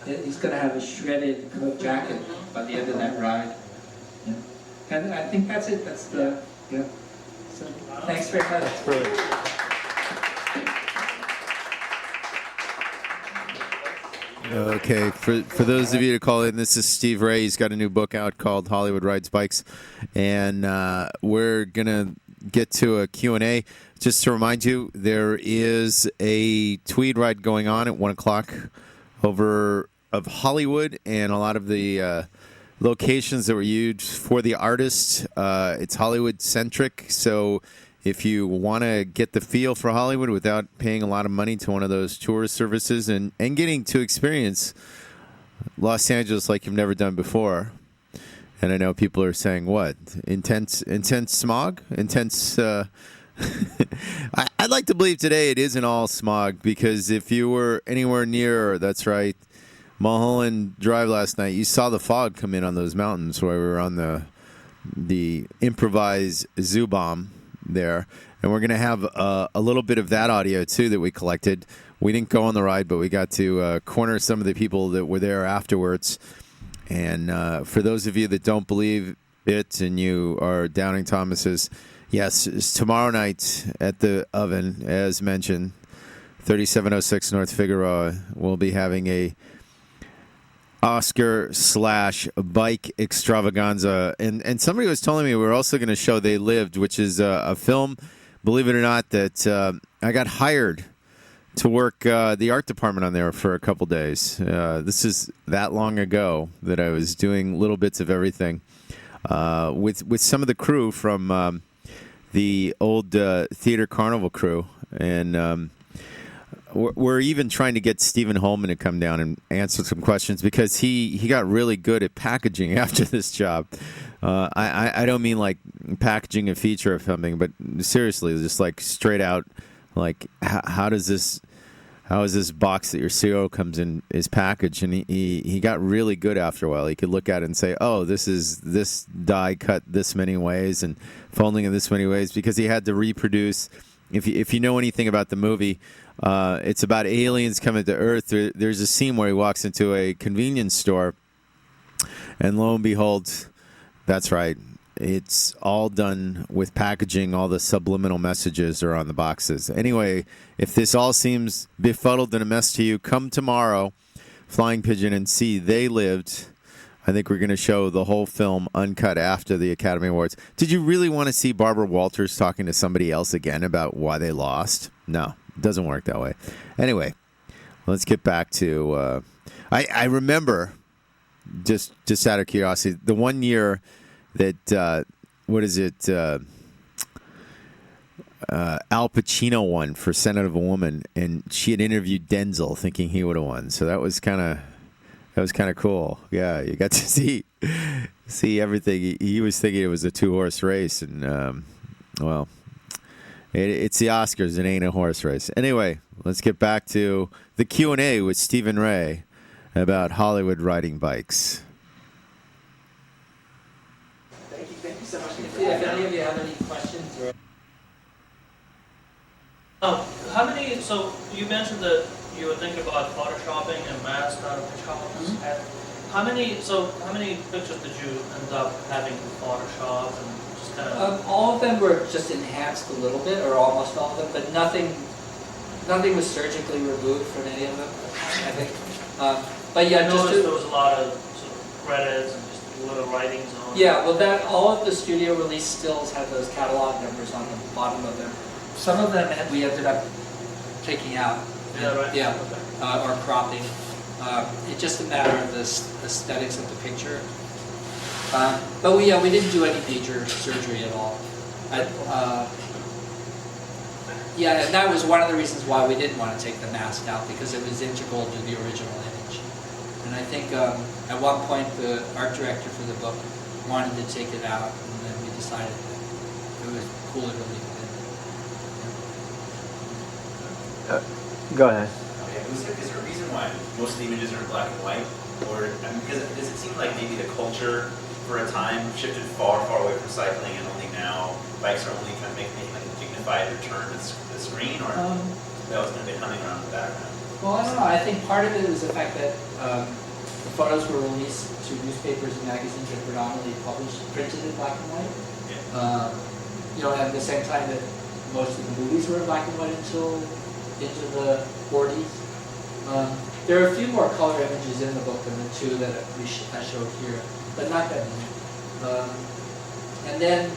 He's going to have a shredded coat jacket by the end of that ride. Yeah. And I think that's it. That's the, yeah. So, thanks very much. That's brilliant. Okay, for those of you to call in, this is Steve Ray. He's got a new book out called Hollywood Rides Bikes, and we're going to get to a Q&A. Just to remind you, there is a Tweed ride going on at 1 o'clock over of Hollywood, and a lot of the locations that were used for the artist. It's Hollywood-centric, so if you want to get the feel for Hollywood without paying a lot of money to one of those tourist services and getting to experience Los Angeles like you've never done before. And I know people are saying, what? Intense smog? Intense... I'd like to believe today it isn't all smog, because if you were anywhere near, that's right, Mulholland Drive last night, you saw the fog come in on those mountains where we were on the improvised zoo bomb there, and we're going to have a little bit of that audio too that we collected. We didn't go on the ride, but we got to corner some of the people that were there afterwards. And for those of you that don't believe it and you are doubting Thomas's, yes, it's tomorrow night at the Oven, as mentioned, 3706 North Figueroa. We'll be having a Oscar/bike extravaganza, and somebody was telling me we're also going to show They Lived, which is a film, believe it or not, that I got hired to work the art department on there for a couple days. This is that long ago that I was doing little bits of everything with some of the crew from the old Theater Carnival crew, and we're even trying to get Stephen Holman to come down and answer some questions, because he got really good at packaging after this job. I don't mean like packaging a feature of something, but seriously, just like straight out, like how is this box that your cereal comes in is packaged? And he got really good after a while. He could look at it and say, oh, this is this die cut this many ways and folding in this many ways, because he had to reproduce. If you know anything about the movie, it's about aliens coming to Earth. There's a scene where he walks into a convenience store, and lo and behold, that's right, it's all done with packaging. All the subliminal messages are on the boxes. Anyway, if this all seems befuddled and a mess to you, come tomorrow, Flying Pigeon, and see They Lived. I think we're going to show the whole film uncut after the Academy Awards. Did you really want to see Barbara Walters talking to somebody else again about why they lost? No, it doesn't work that way. Anyway, let's get back to... I remember, just out of curiosity, the one year that... what is it? Al Pacino won for Senate of a Woman, and she had interviewed Denzel thinking he would have won. So that was kind of cool. Yeah, you got to see everything. He was thinking it was a 2-horse race, and well, it's the Oscars. It ain't a horse race. Anyway, let's get back to the Q&A with Stephen Ray about Hollywood riding bikes. Thank you so much. If any of you have any questions or... How many, so you mentioned that you were thinking about photoshopping and mask out of pictures. How many pictures did you end up having to Photoshop and just kind of... all of them were just enhanced a little bit, or almost all of them, but nothing was surgically removed from any of them, I think. But yeah, I noticed there was a lot of sort of credits and just little writings on... Yeah, well, all of the studio release stills had those catalog numbers on the bottom of them. Some of them we ended up taking out. Yeah, right. Yeah, okay. Or cropping. It's just a matter of the aesthetics of the picture. But we didn't do any major surgery at all. And that was one of the reasons why we didn't want to take the mask out, because it was integral to the original image. And I think at one point the art director for the book wanted to take it out, and then we decided that it was cooler to leave it in. Go ahead. Okay, is there a reason why most of the images are in black and white? Or, I mean, because does it seem like maybe the culture for a time shifted far, far away from cycling, and only now bikes are only kind of making like a dignified return to the screen, or that was going to be coming around the background? Well, I don't know. I think part of it was the fact that the photos were released to newspapers and magazines that predominantly printed in black and white. Yeah. At the same time that most of the movies were in black and white until into the 40s. There are a few more color images in the book than the two that I showed here, but not that many. And then,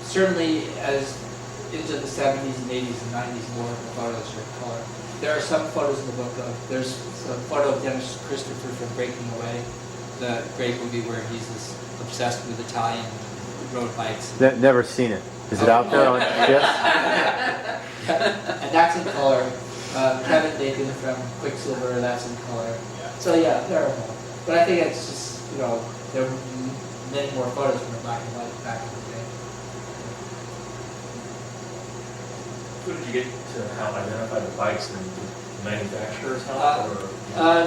certainly as into the 70s and 80s and 90s, more of the photos are in color. There are some photos in the book there's a photo of Dennis Christopher from Breaking Away, the great movie where he's this obsessed with Italian road bikes. Never seen it. Is it out there on yes? And that's in color. Kevin Bacon from Quicksilver, that's in color. So yeah, there are more. But I think it's just, there are many more photos from the black and white back in the day. Who did you get to help identify the bikes and the manufacturers help?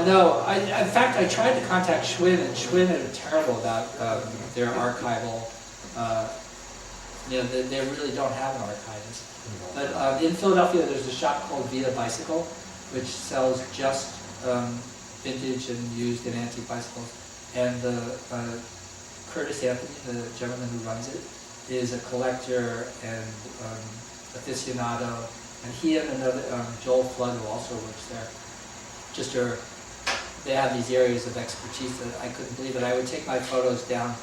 No, in fact, I tried to contact Schwinn, and Schwinn are terrible about their archival. They really don't have an archivist. But in Philadelphia, there's a shop called Vita Bicycle, which sells just vintage and used and antique bicycles. And Curtis Anthony, the gentleman who runs it, is a collector and aficionado. And he and another, Joel Flood, who also works there, they have these areas of expertise that I couldn't believe it. I would take my photos down.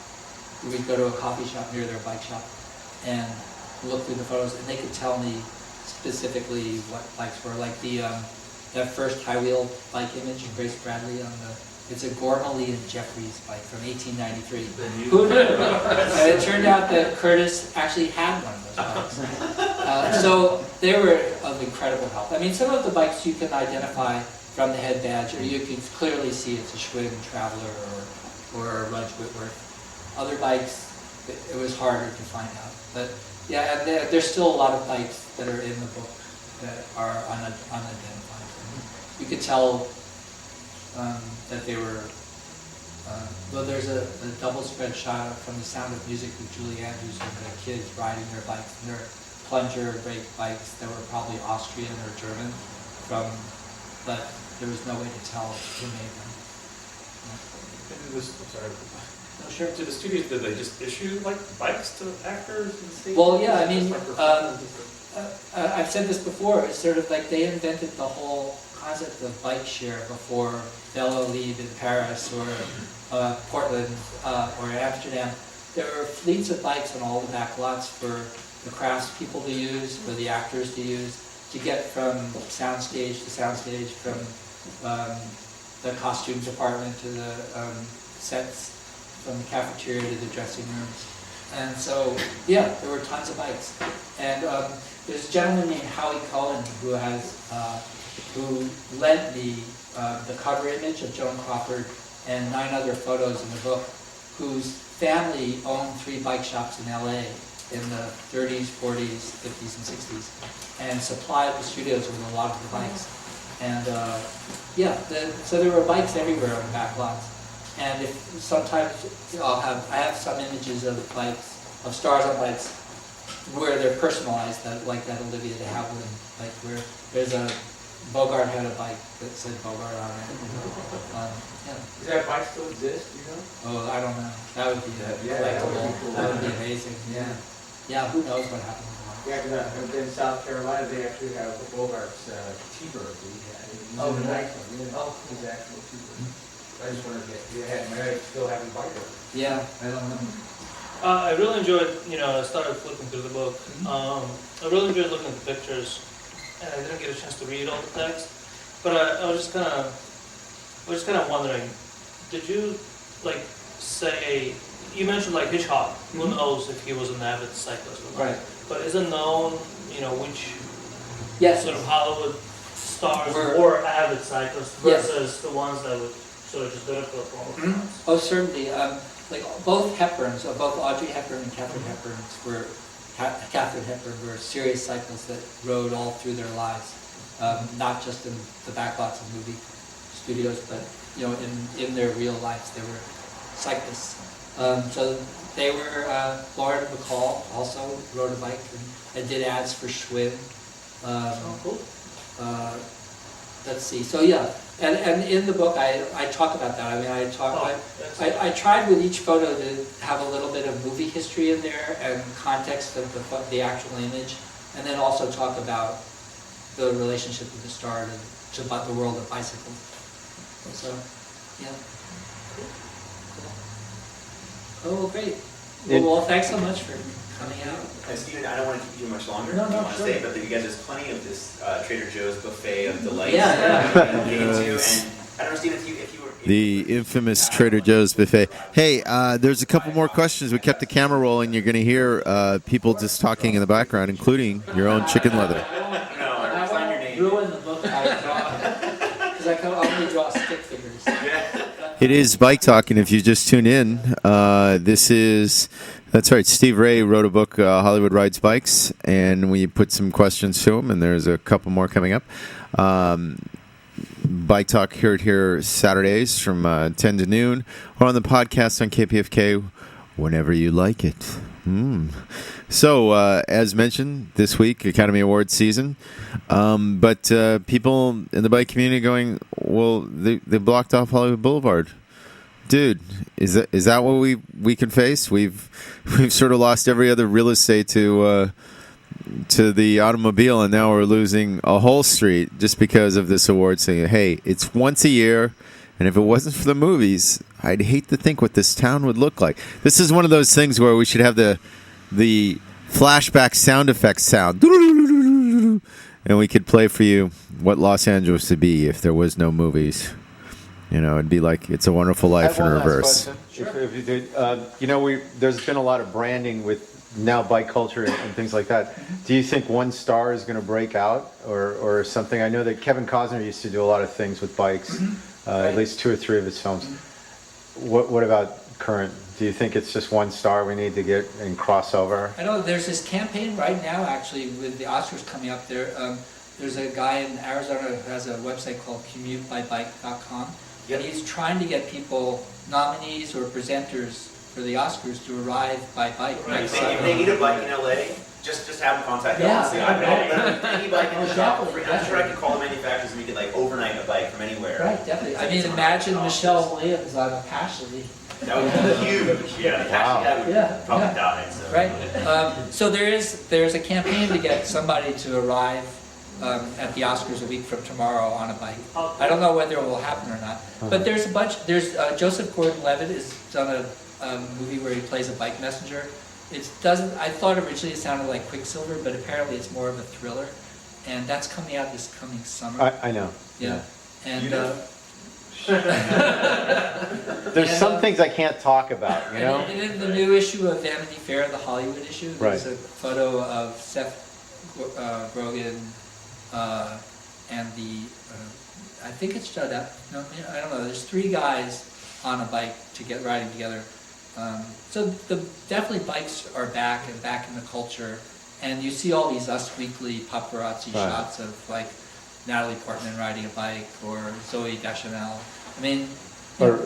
We'd go to a coffee shop near their bike shop and look through the photos, and they could tell me specifically what bikes were. Like that first high wheel bike image of Grace Bradley it's a Gormley and Jeffries bike from 1893. Who knew? And it turned out that Curtis actually had one of those bikes. So they were of incredible help. I mean, some of the bikes you can identify from the head badge, or you can clearly see it's a Schwinn Traveler or a Rudge Whitworth. Other bikes, it was harder to find out. But yeah, and there's still a lot of bikes that are in the book that are unidentified. You could tell that they were, there's a double spread shot from The Sound of Music with Julie Andrews and the kids riding their bikes. And they're plunger brake bikes that were probably Austrian or German but there was no way to tell who made them. No, sure. To the studios, did they just issue like bikes to actors and scenes? Well, yeah, I mean, I've said this before. It's sort of like they invented the whole concept of bike share before Velo Libre in Paris or Portland or Amsterdam. There were fleets of bikes on all the back lots for the craftspeople to use, for the actors to use, to get from soundstage to soundstage, from the costume department to the sets, from the cafeteria to the dressing rooms. And so, yeah, there were tons of bikes. And there's a gentleman named Howie Cullen who lent me the cover image of Joan Crawford and 9 other photos in the book, whose family owned 3 bike shops in LA in the 30s, 40s, 50s, and 60s, and supplied the studios with a lot of the bikes. And so there were bikes everywhere on the back lots. And sometimes I have some images of bikes, of stars on bikes, where they're personalized, like that Olivia de Havilland, like where there's a Bogart had a bike that said Bogart on it. Does that bike still exist? Do you know? Oh, I don't know. That would be collectible. That would be amazing. Yeah. Yeah. Who knows what happened to one? Yeah, because in South Carolina they actually have the Bogart's T-bird that he had. He was in the nightclub. Oh, his actual T-bird. I just wondered if they had still having bike work. Yeah, I don't know. I really enjoyed, I started flipping through the book. I really enjoyed looking at the pictures, and I didn't get a chance to read all the text. But I was just kind of wondering, did you say, you mentioned like Hitchcock, who knows if he was an avid cyclist or not. Right. But is it known, which Yes. sort of Hollywood stars Were- were avid cyclists Yes. versus the ones that would sort of just did it for the performance? Oh, certainly. Like both Hepburns, both Audrey Hepburn and Katharine Hepburn were serious cyclists that rode all through their lives, not just in the backlots of movie studios, but in their real lives they were cyclists. So they were. Lauren McCall also rode a bike and did ads for Schwinn. Cool. Let's see. So yeah, and in the book I talk about that. I mean, I tried with each photo to have a little bit of movie history in there and context of the actual image, and then also talk about the relationship of the star to the world of bicycles. So, yeah. Oh, great. Well, thanks so much for coming out. Stephen, I don't want to keep you much longer. No, I want to sure. stay, but you guys, there's plenty of this Trader Joe's buffet of delights. Yeah. that you can get into, and I don't know, Stephen, if you were... The infamous Trader Joe's buffet. Hey, there's a couple more questions. We kept the camera rolling. You're going to hear people just talking in the background, including your own chicken leather. No, I sign your won't name. ruin the book I draw, because I can only draw stick figures. It is Bike Talk, and if you just tune in, that's right, Steve Ray wrote a book, Hollywood Rides Bikes, and we put some questions to him, and there's a couple more coming up. Bike Talk here Saturdays from 10 to noon, or on the podcast on KPFK whenever you like it. So, as mentioned, this week, Academy Awards season, but people in the bike community going, well, they blocked off Hollywood Boulevard. Dude, is that what we can face? We've sort of lost every other real estate to the automobile, and now we're losing a whole street just because of this award saying, hey, it's once a year, and if it wasn't for the movies, I'd hate to think what this town would look like. This is one of those things where we should have the flashback sound effects sound, and we could play for you what Los Angeles would be if there was no movies. It'd be like It's a Wonderful Life in reverse. If you did, there's been a lot of branding with now bike culture and things like that. Do you think one star is going to break out or something? I know that Kevin Costner used to do a lot of things with bikes, at least 2 or 3 of his films. What about current? Do you think it's just one star we need to get and cross over? I know there's this campaign right now, actually, with the Oscars coming up there. There's a guy in Arizona who has a website called commutebybike.com. Yep. And he's trying to get people, nominees or presenters for the Oscars, to arrive by bike. Right. If they need a bike in LA, just have them contact me. Yeah, Honestly, yeah, I've been right. able to any bike in the shop for free. I'm Definitely. sure I could call the manufacturers and we could overnight a bike from anywhere. Right, definitely. I mean, imagine Michelle Williams on a Pashley. That would be huge. Yeah, Wow. that would Yeah, probably yeah. die. So. Right. So there's a campaign to get somebody to arrive at the Oscars a week from tomorrow on a bike. I don't know whether it will happen or not. But there's a bunch. There's Joseph Gordon-Levitt has done a movie where he plays a bike messenger. It doesn't. I thought originally it sounded like Quicksilver, but apparently it's more of a thriller, and that's coming out this coming summer. I know. Yeah. And You know? There's And, some things I can't talk about, And in the new issue of Vanity Fair, the Hollywood issue, there's Right. a photo of Seth Rogen and I think it's Judd Apatow. No, I don't know. There's 3 guys on a bike riding together. So definitely bikes are back and back in the culture. And you see all these Us Weekly paparazzi Right. shots of like Natalie Portman riding a bike or Zooey Deschanel. I mean, or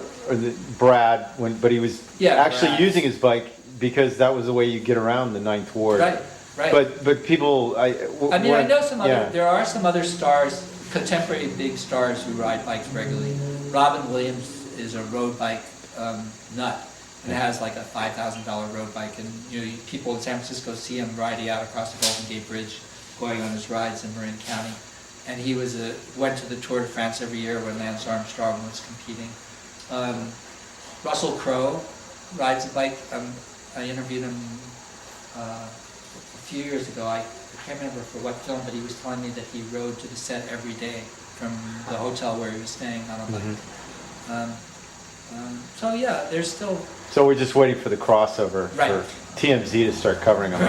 Brad, but he was actually Brad. using his bike because that was the way you get around the Ninth Ward. Right. But people, I know some other. yeah. There are some other stars, contemporary big stars who ride bikes regularly. Robin Williams is a road bike nut, and has like a $5,000 road bike, and people in San Francisco see him riding out across the Golden Gate Bridge, going on his rides in Marin County. And he went to the Tour de France every year when Lance Armstrong was competing. Russell Crowe rides a bike. I interviewed him a few years ago. I can't remember for what film, but he was telling me that he rode to the set every day from the hotel where he was staying on a bike. So yeah, there's still. So we're just waiting for the crossover Right. for TMZ to start covering them.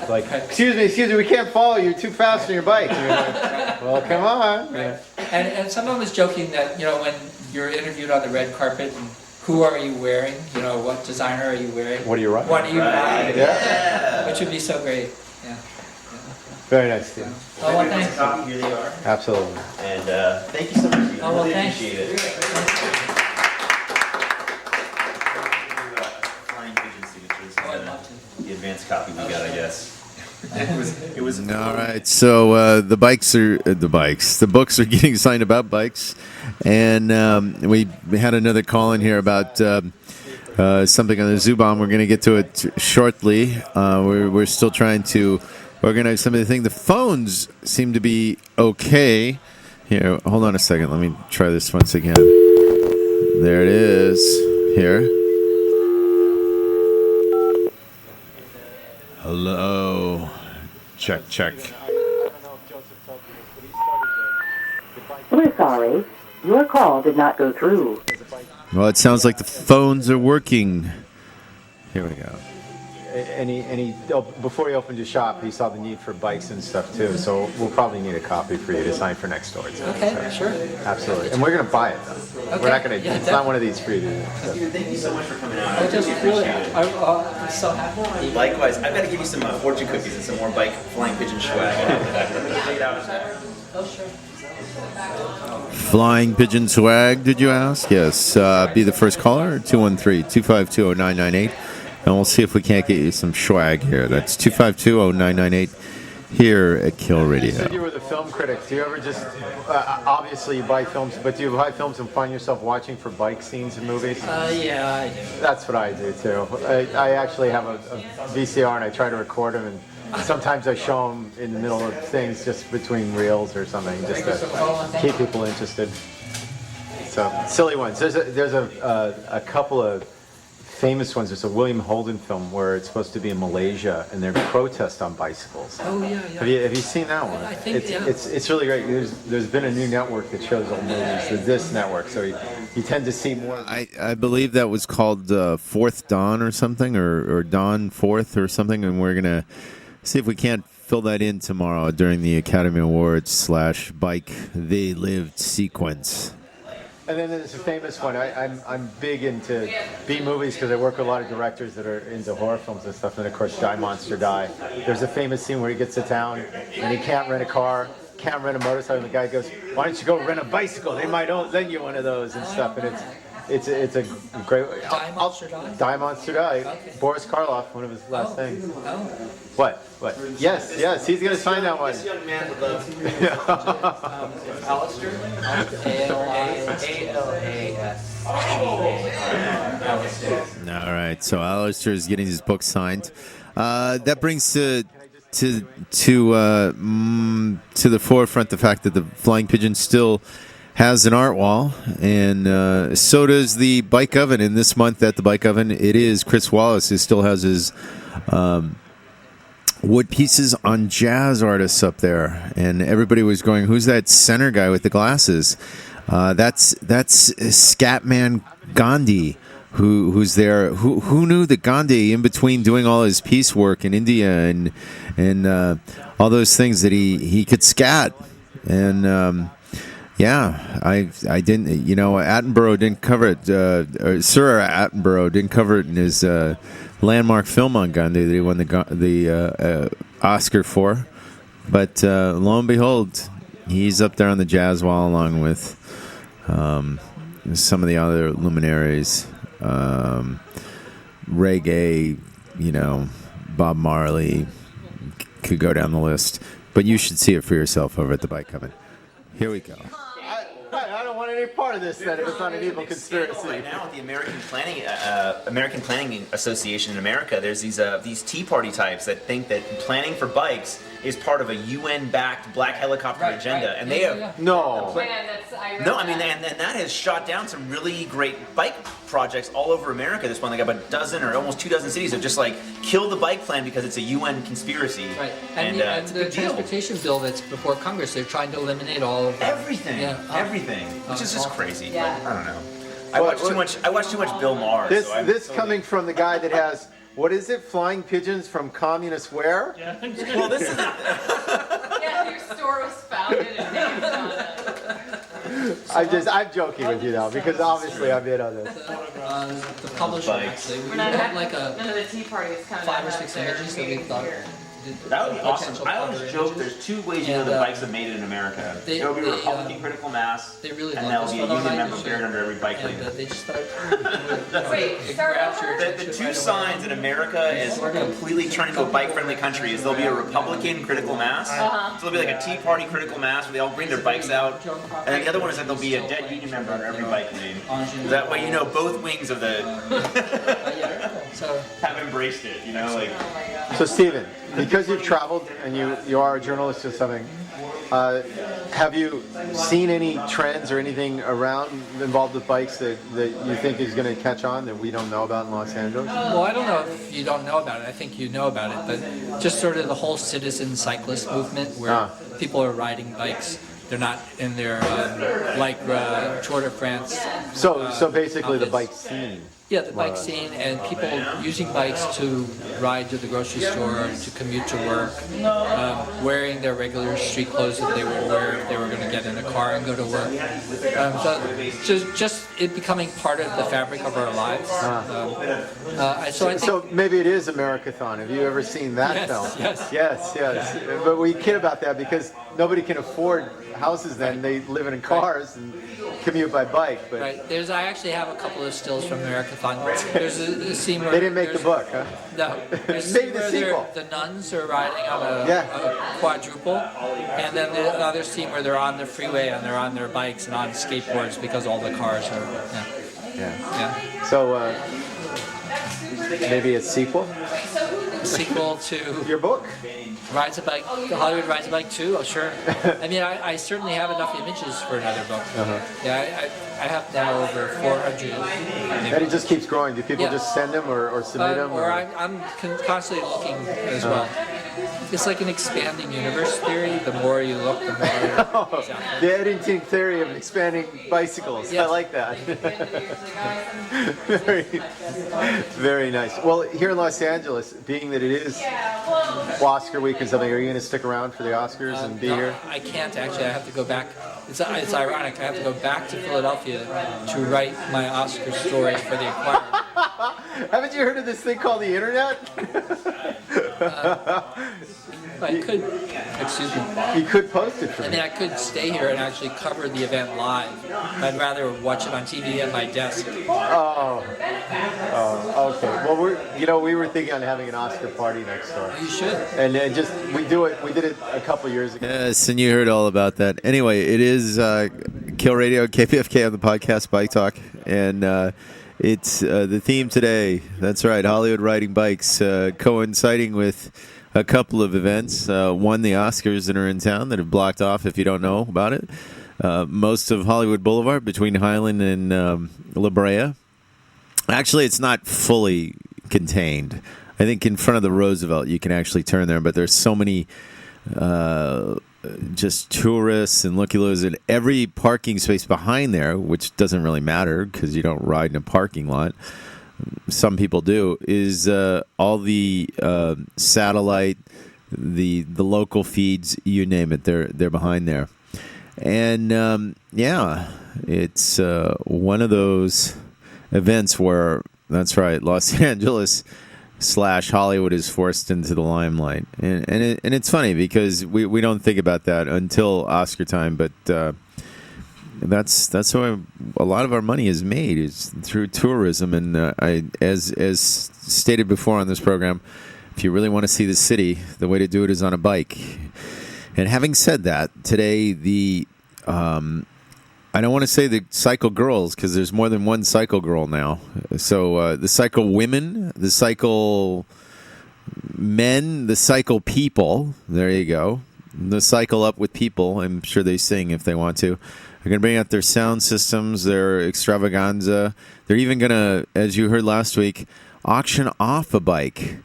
Like, excuse me, we can't follow you. You're too fast on your bike. And you're like, well, come on. Right. And someone was joking that, when you're interviewed on the red carpet, and who are you wearing? What designer are you wearing? What are you riding? What are you riding? Yeah. Which would be so great. Yeah. Very nice, Steve. Oh, well, thanks. Copy, here they are. Absolutely. And thank you so much. Steve. Oh, well, really thanks. appreciate it. Flying pigeon signatures. Oh, I'd love to. The advanced copy we got, I guess. It was. All right, so the books are getting signed about bikes, and we had another call in here about something on the Zubon. We're going to get to it shortly. We're still trying to organize some of the things. The phones seem to be okay. Here, hold on a second. Let me try this once again. There it is. Here. Hello. Check. We're sorry. Your call did not go through. Well, it sounds like the phones are working. Here we go. Before he opened your shop, he saw the need for bikes and stuff too. So we'll probably need a copy for you to sign for next door. Too. Okay, sure. Absolutely. And we're going to buy it though. Okay. We're not going to, Yeah, it's not one of these free to do. Steven, thank you so much for coming out. I just really, I'm so happy. Likewise, I've got to give you some fortune cookies and some more bike flying pigeon swag. Oh, sure. Flying pigeon swag, did you ask? Yes. Be the first caller, 213-252-0998. And we'll see if we can't get you some swag here. That's 252-0998 here at Kill Radio. You said you were the film critic. Do you ever just, obviously you buy films, but do you buy films and find yourself watching for bike scenes in movies? Yeah, I do. That's what I do too. I actually have a VCR and I try to record them, and sometimes I show them in the middle of things just between reels or something, just to keep people interested. So, silly ones. There's a couple of famous ones. There's a William Holden film where it's supposed to be in Malaysia and they're protest on bicycles. Oh, yeah. Have you seen that one? I think, yeah. It's really great. There's been a new network that shows old movies, the This Network, so you tend to see more. I believe that was called Fourth Dawn or something, or Dawn Fourth or something, and we're going to see if we can't fill that in tomorrow during the Academy Awards / Bike They Lived sequence. And then there's a famous one. I'm big into B movies because I work with a lot of directors that are into horror films and stuff. And of course, Die Monster Die. There's a famous scene where he gets to town and he can't rent a car, can't rent a motorcycle. And the guy goes, "Why don't you go rent a bicycle? They might lend you one of those and stuff." And it's a great. Die Monster Die? Die Monster Die. Okay. Boris Karloff, one of his last things. Oh. What? Yes, he's gonna sign that one. This young man would love. Alistair? A-L-A-S-T-A-R. All right, so Alistair is getting his book signed. That brings to the forefront the fact that the Flying Pigeon still has an art wall, and so does the Bike Oven. And this month at the Bike Oven, it is Chris Wallace who still has his wood pieces on jazz artists up there, and everybody was going, "Who's that center guy with the glasses?" That's Scatman Gandhi, who's there. Who knew that Gandhi, in between doing all his peace work in India and all those things, that he could scat. And yeah, I didn't. Attenborough didn't cover it. Sir Attenborough didn't cover it in his landmark film on Gandhi that he won the Oscar for. But lo and behold, he's up there on the jazz wall along with some of the other luminaries, reggae. Bob Marley, could go down the list. But you should see it for yourself over at the Bike Oven. Here we go. I don't want any part of this. Then if it's not an evil conspiracy. Right now, at the American Planning Association in America, there's these Tea Party types that think that planning for bikes is part of a UN-backed black helicopter agenda, and they have No. no. I mean, and that has shot down some really great bike projects all over America. This one, they got about a dozen or almost 24 cities have just like killed the bike plan because it's a UN conspiracy. Right, and and it's a the big deal. transportation bill that's before Congress, they're trying to eliminate all of that. Everything, Yeah. everything, which is just awful. crazy. Yeah. But I don't know. I watch too much. I watch too much Bill Maher. This so I'm this totally- coming from the guy that has, what is it? Flying pigeons from communist where? Yeah, I think so. Well, this is. Yeah, your store was founded and named on it. I'm joking with you now because obviously I'm in on this. The publisher, Bikes. actually, we We're not had like none of the Tea Party is coming. 5 or 6 images that we thought That would be awesome. potential I always cover joke images. there's two ways you know And, the bikes have made it in America. they- There'll be they, Republican critical mass, They really and love there'll this be a photo, union and I member just buried showed- under every bike and lane. they just thought, Wait, it start grabs your over? The attention two right signs in America is completely turning into a bike-friendly country is there'll be a Republican critical mass, Uh-huh. so there'll be like a Tea Party critical mass where they all bring their bikes out, and then the other one is that there'll be a dead union member under every bike lane. That way you know both wings of the yeah. So have embraced it, you know, like. Oh my god. So Stephen, because you've traveled and you are a journalist or something, have you seen any trends or anything around involved with bikes that you think is going to catch on that we don't know about in Los Angeles? well, I don't know if you don't know about it. I think you know about it, but just sort of the whole citizen cyclist movement where people are riding bikes. They're not in their Tour de France. So basically the outfits. bike scene. Yeah, the bike scene and people using bikes to ride to the grocery store, to commute to work, wearing their regular street clothes that they would wear if they were going to get in a car and go to work. So just it becoming part of the fabric of our lives. So I think So maybe it is Americathon. Have you ever seen that Yes, film? yes. Yes. But we kid about that because nobody can afford houses then. They live in cars and commute by bike. But right. I actually have a couple of stills from Americathon. There's a scene where they didn't make the book, huh? No, there's a Maybe scene the where sequel. the nuns are riding on a Yeah. quadruple, and then the other scene where they're on the freeway and they're on their bikes and on skateboards because all the cars are. Yeah. So maybe a sequel? Sequel to Your book? Rides a Bike, Hollywood Rides a Bike 2. Oh, sure. I mean, I certainly have enough images for another book. Yeah, I have now over 400. And it just keeps growing. Do people Yeah. just send them or submit them? Or I'm constantly looking as well. It's like an expanding universe theory. The more you look, the more. It's out there. The Eddington theory of expanding bicycles. I Yes. like that. very, very nice. Well, here in Los Angeles, being that it is Oscar week and something, are you going to stick around for the Oscars and be No, here? I can't actually. I have to go back. It's ironic. I have to go back to Philadelphia to write my Oscar story for the Inquirer. Haven't you heard of this thing called the internet? I could, excuse me. You could post it for I me. mean, I could stay here and actually cover the event live. I'd rather watch it on TV at my desk. Oh, okay. Well, we were thinking on having an Oscar party next door. You should. And just we did it a couple years ago. Yes, and you heard all about that. Anyway, it is Kill Radio, KPFK on the podcast, Bike Talk, and it's the theme today. That's right, Hollywood riding bikes, coinciding with a couple of events. One, the Oscars that are in town that have blocked off, if you don't know about it, most of Hollywood Boulevard between Highland and La Brea. Actually, it's not fully contained. I think in front of the Roosevelt you can actually turn there, but there's so many just tourists and looky-loos in every parking space behind there, which doesn't really matter because you don't ride in a parking lot. Some people do, is all the satellite, the local feeds, you name it, they're behind there. And it's one of those events where, that's right, Los Angeles / Hollywood is forced into the limelight, and it's funny because we don't think about that until Oscar time, but that's how a lot of our money is made, is through tourism. And as stated before on this program, if you really want to see the city, the way to do it is on a bike. And having said that, today I don't want to say the cycle girls because there's more than one cycle girl now. So the cycle women, the cycle men, the cycle people. There you go. The cycle up with people. I'm sure they sing if they want to. They're going to bring out their sound systems, their extravaganza. They're even going to, as you heard last week, auction off a bike.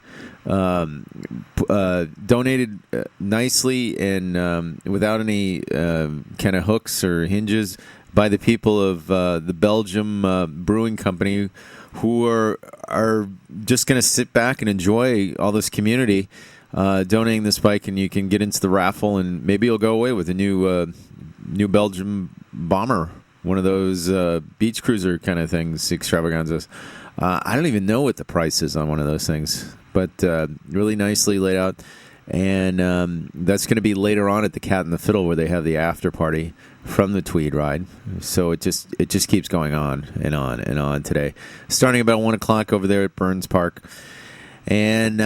Donated nicely and without any kind of hooks or hinges by the people of the Belgium Brewing Company, who are just going to sit back and enjoy all this community donating this bike, and you can get into the raffle, and maybe you'll go away with a new Belgium bomber, one of those beach cruiser kind of things, extravaganzas. I don't even know what the price is on one of those things, but really nicely laid out. And that's going to be later on at the Cat and the Fiddle, where they have the after party from the Tweed ride. So it just keeps going on and on and on today. Starting about 1 o'clock over there at Burns Park. And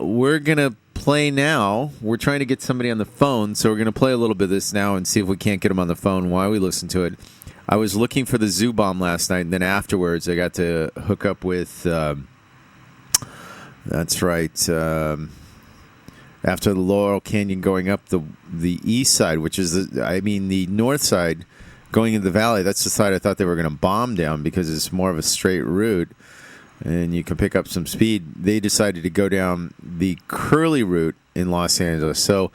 we're going to play now. We're trying to get somebody on the phone, so we're going to play a little bit of this now and see if we can't get them on the phone while we listen to it. I was looking for the Zoo Bomb last night, and then afterwards I got to hook up with, that's right, after the Laurel Canyon going up the east side, which is, the north side going into the valley. That's the side I thought they were going to bomb down because it's more of a straight route and you can pick up some speed. They decided to go down the curly route in Los Angeles. So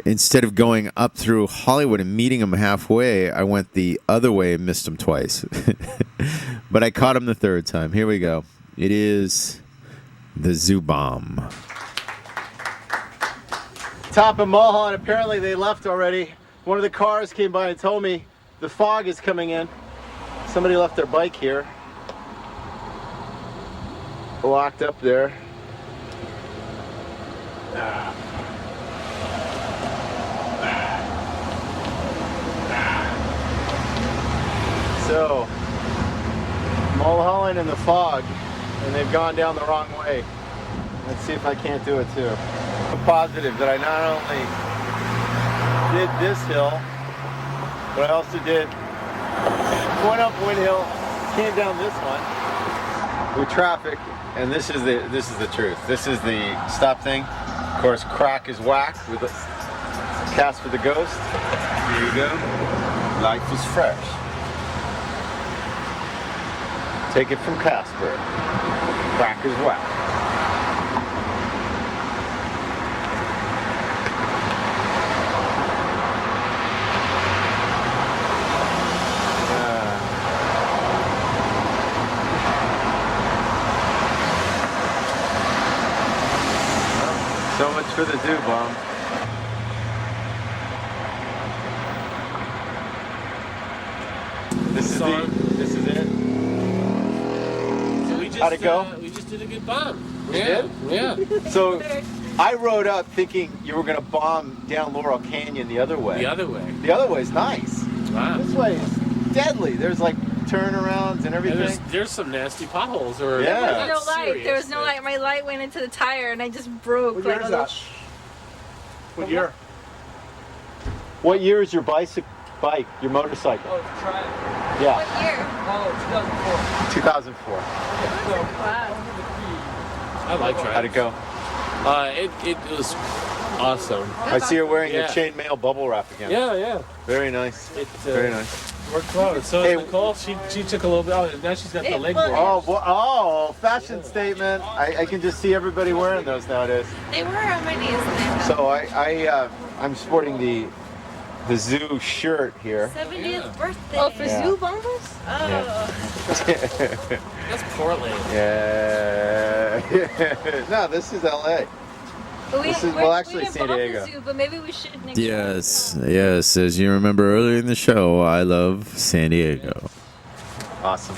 instead of going up through Hollywood and meeting them halfway, I went the other way and missed them twice. But I caught them the third time. Here we go. It is the Zoo Bomb. Top of Mulholland, apparently they left already. One of the cars came by and told me the fog is coming in. Somebody left their bike here, locked up there. So, Mulholland in the fog, and they've gone down the wrong way. Let's see if I can't do it too. I'm positive that I not only did this hill, but I also did went up one hill, came down this one with traffic, and this is the truth. This is the stop thing. Of course, crack is whack with a cast for the ghost. Here you go. Life is fresh. Take it from Casper. Crack is whack. So much for the Zoo Bomb. This is it. So we just, How'd it go? We just did a good bomb. We did? Yeah. So I rode up thinking you were going to bomb down Laurel Canyon the other way. The other way. The other way is nice. Wow. This way is deadly. There's like turnarounds and everything. And there's some nasty potholes. Or Yeah. There was no light. There was no light. My light went into the tire and I just broke. What like year a is little that? What year? What year is your bike, your motorcycle? Oh, it's a trial. Yeah. What year? Oh, 2004. Wow. I like trying. How'd it go? It was awesome. I see you're wearing your Yeah. chainmail bubble wrap again. Yeah. Very nice. It Very nice. worked well. So Hey, Nicole, she took a little bit. Oh, now she's got the leg well, warmers. Oh, fashion statement. I can just see everybody wearing those nowadays. They were on my knees. So I'm sporting the zoo shirt here. 70th birthday. Oh, for Yeah. Zoo Bombers? Oh. That's Portland. Yeah. No, this is LA. This is, well, actually, San Diego. The zoo, but maybe we should next Yes. As you remember earlier in the show, I love San Diego. Awesome.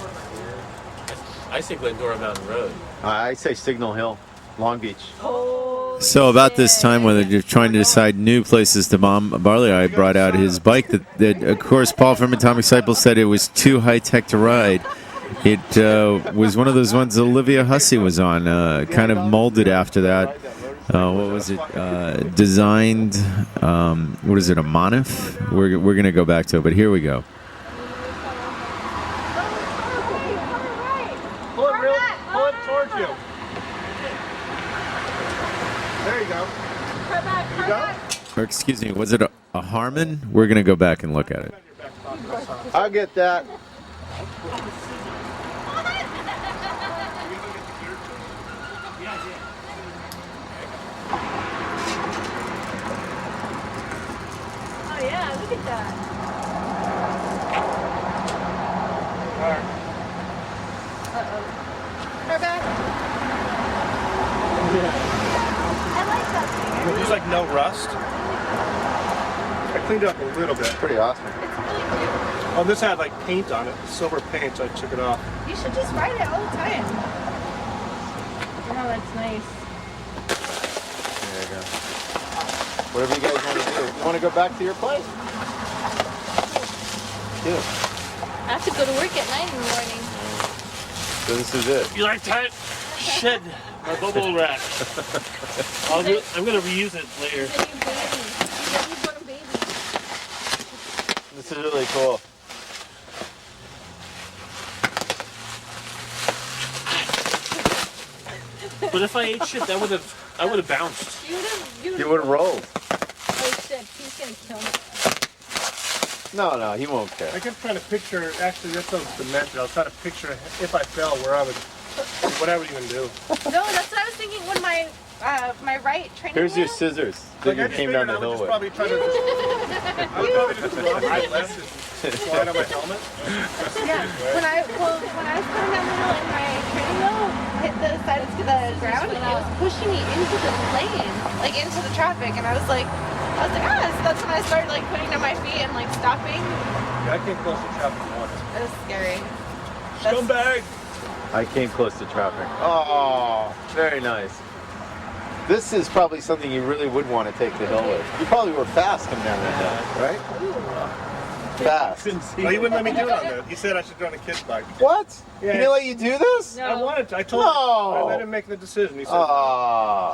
I say Glendora Mountain Road. I say Signal Hill, Long Beach. So about this time, when you're trying to decide new places to bomb, Barley Eye brought out his bike that of course, Paul from Atomic Disciple said it was too high-tech to ride. It was one of those ones Olivia Hussey was on, kind of molded after that. What was it? Designed, what is it, a Monif? We're going to go back to it, but here we go. Pull it towards you. There you go. You go? Or excuse me, was it a Harman? We're going to go back and look at it. I'll get that. Oh yeah, look at that. like that thing. There's like no rust. I cleaned it up a little bit. Pretty awesome. It's really cute. Oh, this had like paint on it, silver paint, so I took it off. You should just ride it all the time. Oh, that's nice. There you go. Whatever you guys want to do. You want to go back to your place? Yeah. I have to go to work at 9 in the morning. So this is it. You like that? Shed my bubble wrap. I'm gonna reuse it later. He's a new baby. He's a newborn baby. This is really cool. But if I ate shit, I would have bounced. You would have rolled. Oh shit, he's gonna kill me. No, he won't care. I kept trying to picture, actually that's what I was demented. I was trying to picture if I fell, what I would even do. No, that's what I was thinking when my right training Here's your wheel. scissors that you came down the hill with. I would probably just run right left and slide on my helmet. Yeah, when I was putting that little in my training wheel, hit the side of the ground, it was pushing me into the lane, like into the traffic, and I was like, so that's when I started like putting down my feet and like stopping. Yeah, I came close to traffic once. It was scary. Scumbag! I came close to traffic. Oh, very nice. This is probably something you really would want to take the hill with. You probably were fast coming down that hill, right? Fast. Well, he wouldn't let me do it on there. He said I should go on a kid's bike. What? Yeah. He didn't let you do this? I wanted to. I told him. I let him make the decision. He said,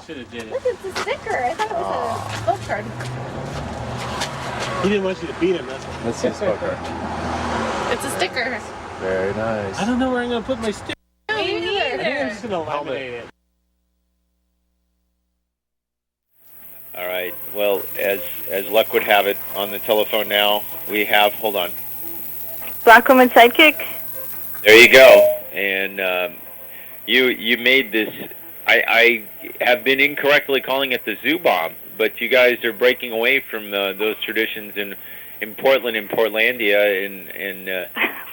should have did it. Look, it's a sticker. I thought it was a spoke card. He didn't want you to beat him, that's why. Let's see his poker. It's a sticker. Very nice. I don't know where I'm going to put my stick. Me I think I'm neither. just going to laminate it. All right. Well, as luck would have it, on the telephone now we have. Hold on. Black Woman Sidekick. There you go. And you made this. I have been incorrectly calling it the zoo bomb, but you guys are breaking away from those traditions in Portland, in Portlandia, in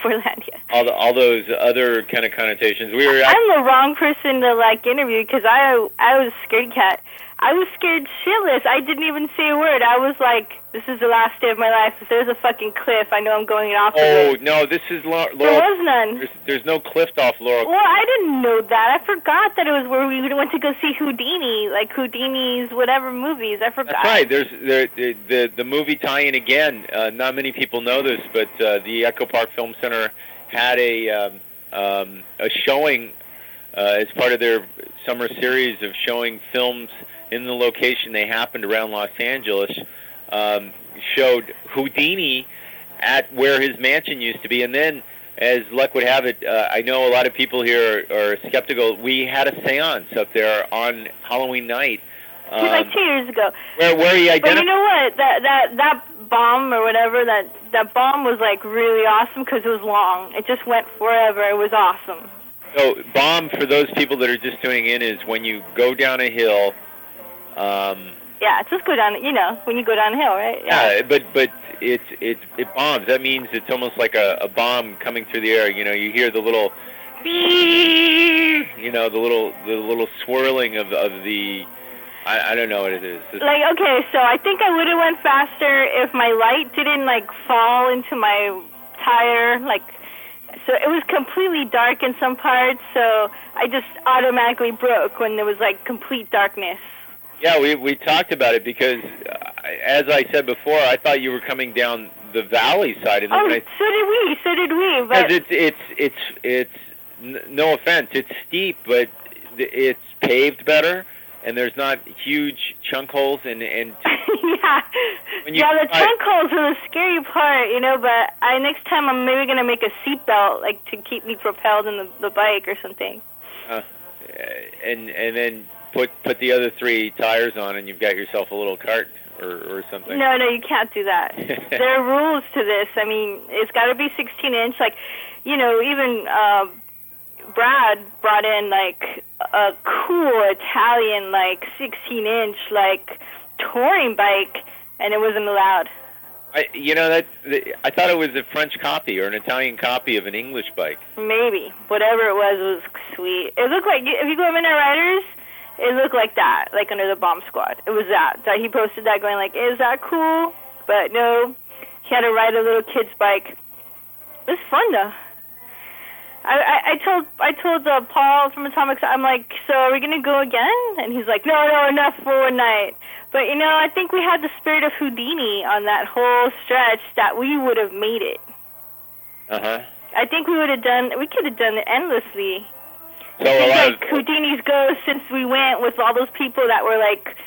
Portlandia. all those other kind of connotations. We were. I'm the wrong person to interview because I was a scaredy cat. I was scared shitless. I didn't even say a word. I was like, this is the last day of my life. If there's a fucking cliff, I know I'm going off of it. Oh, no, this is Laurel. There was none. There's no cliff off Laurel. Well, I didn't know that. I forgot that it was where we went to go see Houdini, like Houdini's whatever movies. I forgot. That's right. There's the movie tie-in again. Not many people know this, but the Echo Park Film Center had a showing as part of their summer series of showing films in the location they happened around Los Angeles, showed Houdini at where his mansion used to be. And then, as luck would have it, I know a lot of people here are skeptical. We had a seance up there on Halloween night. Like 2 years ago. Where he identified... But you know what? That bomb or whatever, that bomb was really awesome because it was long. It just went forever. It was awesome. So, bomb, for those people that are just tuning in, is when you go down a hill... yeah, just go down. When you go downhill, right? Yeah, but it bombs. That means it's almost like a bomb coming through the air. You hear the little, the little swirling of the. I don't know what it is. Okay, so I think I would have went faster if my light didn't fall into my tire. So it was completely dark in some parts. So I just automatically broke when there was complete darkness. Yeah, we talked about it because, as I said before, I thought you were coming down the valley side. And so did we. But it's no offense, it's steep, but it's paved better, and there's not huge chunk holes. And yeah, the chunk holes are the scary part, But next time I'm maybe gonna make a seatbelt, to keep me propelled in the bike or something. And then. Put the other 3 tires on, and you've got yourself a little cart or something. No, you can't do that. There are rules to this. I mean, it's got to be 16-inch. Even Brad brought in a cool Italian 16-inch touring bike, and it wasn't allowed. I thought it was a French copy or an Italian copy of an English bike. Maybe whatever it was sweet. It looked like if you go to Midnight Riders. It looked like that, like under the bomb squad. It was that. He posted that going like, is that cool? But no, he had to ride a little kid's bike. It was fun though. I told Paul from Atomics, I'm like, so are we gonna go again? And he's like, no, enough for one night. But you know, I think we had the spirit of Houdini on that whole stretch that we would have made it. I think we could have done it endlessly. So it's like Houdini's ghost, since we went with all those people that were like,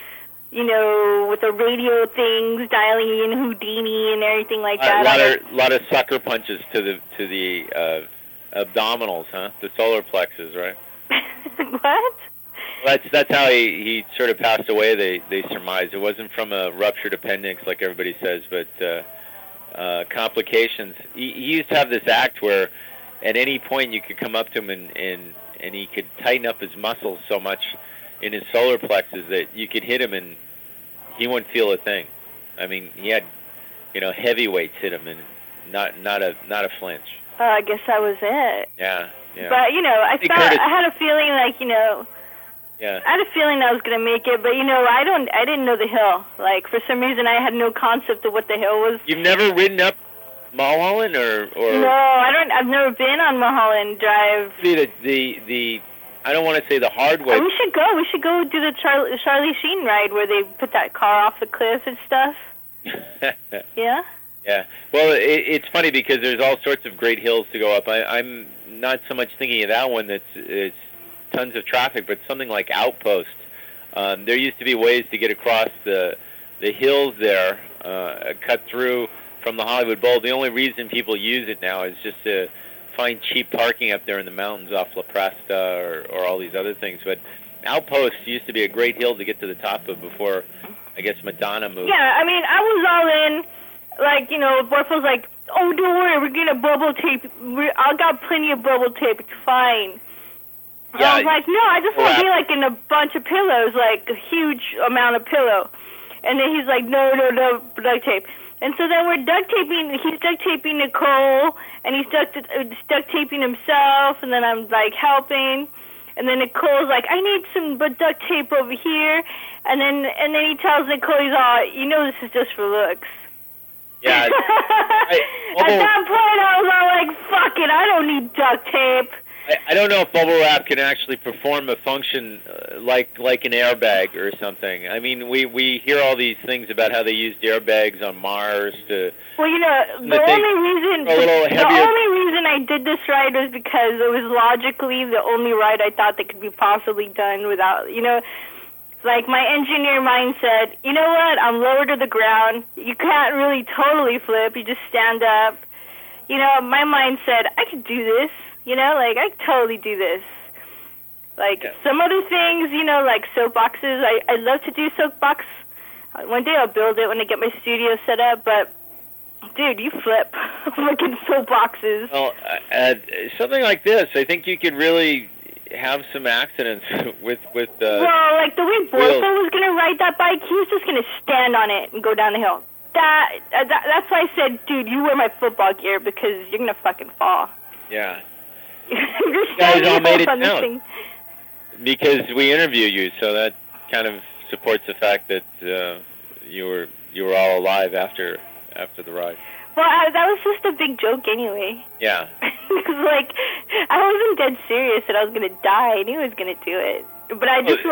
you know, with the radio things dialing in Houdini and everything like that. A lot of sucker punches to the abdominals, huh? The solar plexus, right? What? That's how he sort of passed away. They surmised it wasn't from a ruptured appendix like everybody says, but complications. He used to have this act where at any point you could come up to him and he could tighten up his muscles so much in his solar plexus that you could hit him and he wouldn't feel a thing. I mean, he had, you know, heavyweights hit him and not a flinch. I guess that was it. Yeah. But you know, I had a feeling like, you know, I had a feeling I was gonna make it, but you know, I didn't know the hill. Like for some reason, I had no concept of what the hill was. You've never ridden up Mulholland or? No, I've never been on Mulholland Drive. The I don't want to say the hard way. We should go. We should go do the Charlie Sheen ride where they put that car off the cliff and stuff. Yeah. Yeah. Well, it's funny because there's all sorts of great hills to go up. I'm not so much thinking of that one it's tons of traffic, but something like Outpost. There used to be ways to get across the hills there, cut through from the Hollywood Bowl. The only reason people use it now is just to find cheap parking up there in the mountains off La Presta or all these other things. But Outpost used to be a great hill to get to the top of before, I guess, Madonna moved. Yeah, I mean, I was all in. Like, you know, Borfo's like, oh, don't worry, we're going to bubble tape. I got plenty of bubble tape. It's fine. Yeah, I was like, no, I just want to be, like, in a bunch of pillows, like a huge amount of pillow. And then he's like, no, duct tape. And so then we're duct taping. He's duct taping Nicole, and he's duct taping himself, and then I'm, like, helping. And then Nicole's like, I need some duct tape over here. And then he tells Nicole, he's all, you know this is just for looks. Yeah. At that point, I was all like, fuck it, I don't need duct tape. I don't know if bubble wrap can actually perform a function like an airbag or something. I mean, we hear all these things about how they used airbags on Mars to... Well, you know, the only reason I did this ride was because it was logically the only ride I thought that could be possibly done without, you know... Like, my engineer mind said, you know what, I'm lower to the ground. You can't really totally flip. You just stand up. You know, my mind said, I could do this. You know, like, I could totally do this. Like, some other things, you know, like soapboxes. I love to do soapbox. One day I'll build it when I get my studio set up, but, dude, you flip. Looking soapboxes. Well, something like this, I think you could really... have some accidents with well, like the way Borfo was going to ride that bike, he was just going to stand on it and go down the hill. That's why I said, dude, you wear my football gear because you're going to fucking fall. Yeah. You guys all made it down because we interviewed you, so that kind of supports the fact that you were all alive after the ride. Well, that was just a big joke anyway. Yeah. Because, like, I wasn't dead serious that I was going to die. I knew I was going to do it. But I just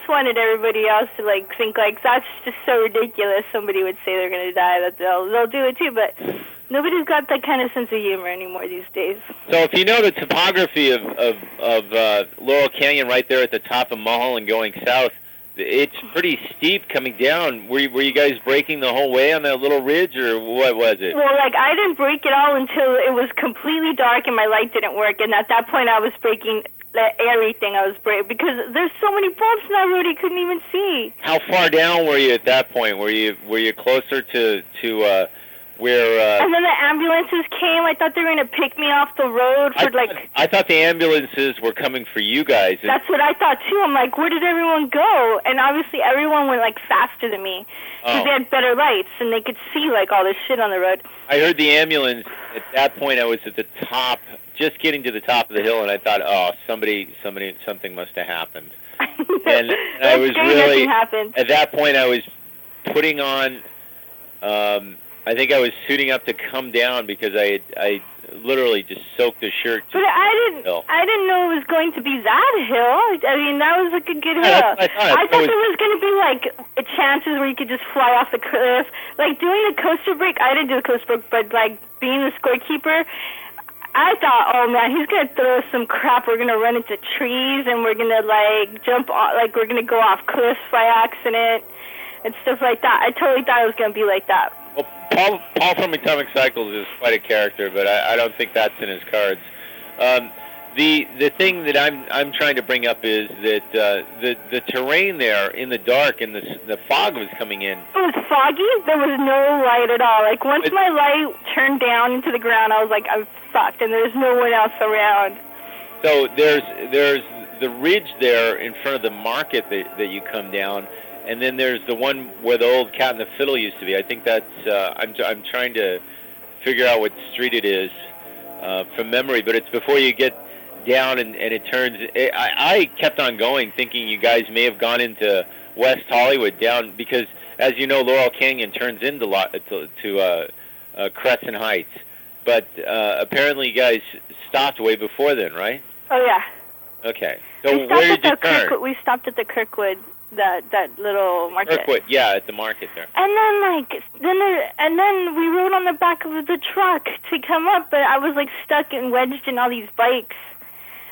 wanted everybody else to, like, think, like, that's just so ridiculous. Somebody would say they're going to die, that they'll do it too. But nobody's got that kind of sense of humor anymore these days. So if you know the topography of Laurel Canyon right there at the top of Mulholland going south, it's pretty steep coming down. Were you guys braking the whole way on that little ridge, or what was it? Well, like, I didn't brake at all until it was completely dark and my light didn't work. And at that point, I was braking everything. I was braking because there's so many bumps in that road you couldn't even see. How far down were you at that point? Were you closer to where? And then the ambulances came. I thought they were going to pick me off the road for I thought the ambulances were coming for you guys. That's what I thought too. I'm like, where did everyone go? And obviously everyone went like faster than me because they had better lights and they could see like all this shit on the road. I heard the ambulance at that point. I was at the top just getting to the top of the hill, and I thought, oh, something must have happened. And I was really, at that point, I was putting on, I think I was suiting up to come down because I literally just soaked the shirt. But I didn't know it was going to be that hill. I mean, that was like a good hill. I thought there was going to be like chances where you could just fly off the cliff. Like doing the coaster break, I didn't do the coaster break, but like being the scorekeeper, I thought, oh man, he's going to throw us some crap. We're going to run into trees and we're going to like jump off, like we're going to go off cliffs by accident and stuff like that. I totally thought it was going to be like that. Well, Paul from Atomic Cycles is quite a character, but I don't think that's in his cards. The thing that I'm trying to bring up is that the terrain there in the dark and the fog was coming in. It was foggy. There was no light at all. Like once my light turned down into the ground, I was like, I'm fucked, and there's no one else around. So there's the ridge there in front of the market that you come down. And then there's the one where the old Cat and the Fiddle used to be. I think that's. I'm trying to figure out what street it is from memory, but it's before you get down and it turns. I kept on going, thinking you guys may have gone into West Hollywood down because, as you know, Laurel Canyon turns into Crescent Heights. But apparently, you guys stopped way before then, right? Oh yeah. Okay. So where did you turn? We stopped at the Kirkwood. That little market. Kirkwood, yeah, at the market there. And then we rode on the back of the truck to come up, but I was like stuck and wedged in all these bikes.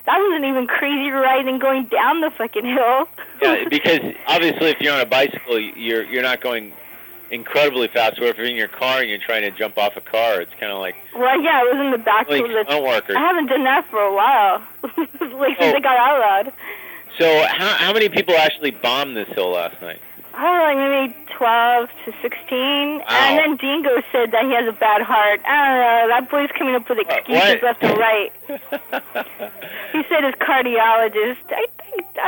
That wasn't even crazy riding going down the fucking hill. Yeah, because obviously if you're on a bicycle, you're not going incredibly fast. Or if you're in your car and you're trying to jump off a car, it's kind of like. Well, yeah, I was in the back of the. I haven't done that for a while, like since it got outlawed. So how many people actually bombed this hill last night? Oh, like maybe 12 to 16. Wow. And then Dingo said that he has a bad heart. I don't know. That boy's coming up with excuses left and right. He said his cardiologist. I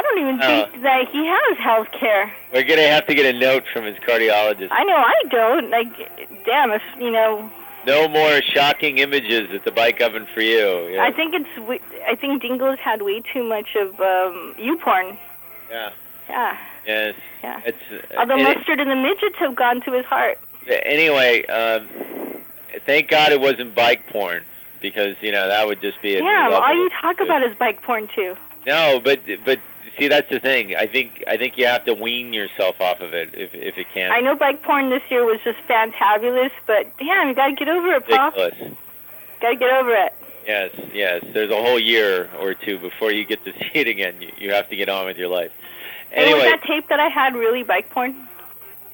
don't even think that he has health care. We're going to have to get a note from his cardiologist. I know I don't. Like, damn, if, you know... No more shocking images at the bike oven for you. Yeah. I think Dingo's had way too much of YouPorn. Yeah. Yeah. Yes. Yeah. All the mustard and the midgets have gone to his heart. Anyway, thank God it wasn't bike porn because that would just be. Yeah, all you talk about is bike porn too. No, but see, that's the thing. I think you have to wean yourself off of it if it can. I know bike porn this year was just fantabulous, but damn, you gotta get over it, Paul. Ridiculous. Gotta get over it. Yes. There's a whole year or two before you get to see it again. You have to get on with your life. Anyway, was that tape that I had really bike porn?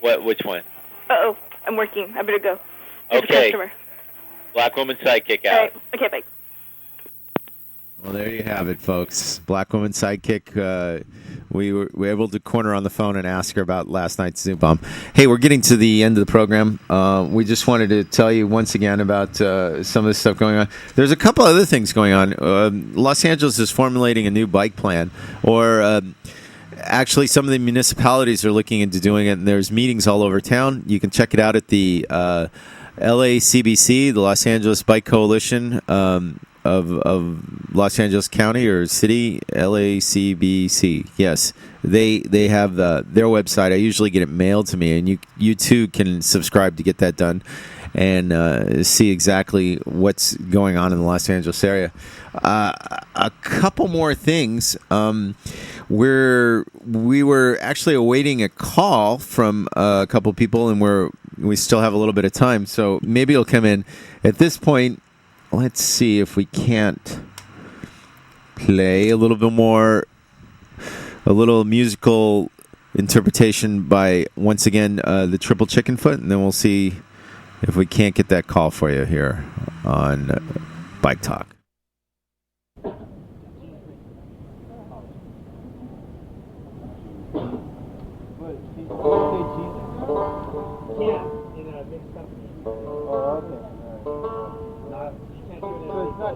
Which one? Uh-oh, I'm working. I better go. There's okay. A customer. Black Woman Sidekick out. All right. Okay, bye. Well, there you have it, folks. Black Woman Sidekick. We were able to corner on the phone and ask her about last night's Zoo Bomb. Hey, we're getting to the end of the program. We just wanted to tell you once again about some of the stuff going on. There's a couple other things going on. Los Angeles is formulating a new bike plan, or actually some of the municipalities are looking into doing it, and there's meetings all over town. You can check it out at the LACBC, the Los Angeles Bike Coalition of Los Angeles County or City, LACBC. Yes, they have their website. I usually get it mailed to me, and you too can subscribe to get that done and see exactly what's going on in the Los Angeles area. A couple more things. We were actually awaiting a call from a couple people, and we still have a little bit of time, so maybe it'll come in. At this point, let's see if we can't play a little musical interpretation by, once again, the Triple Chicken Foot, and then we'll see if we can't get that call for you here on Bike Talk.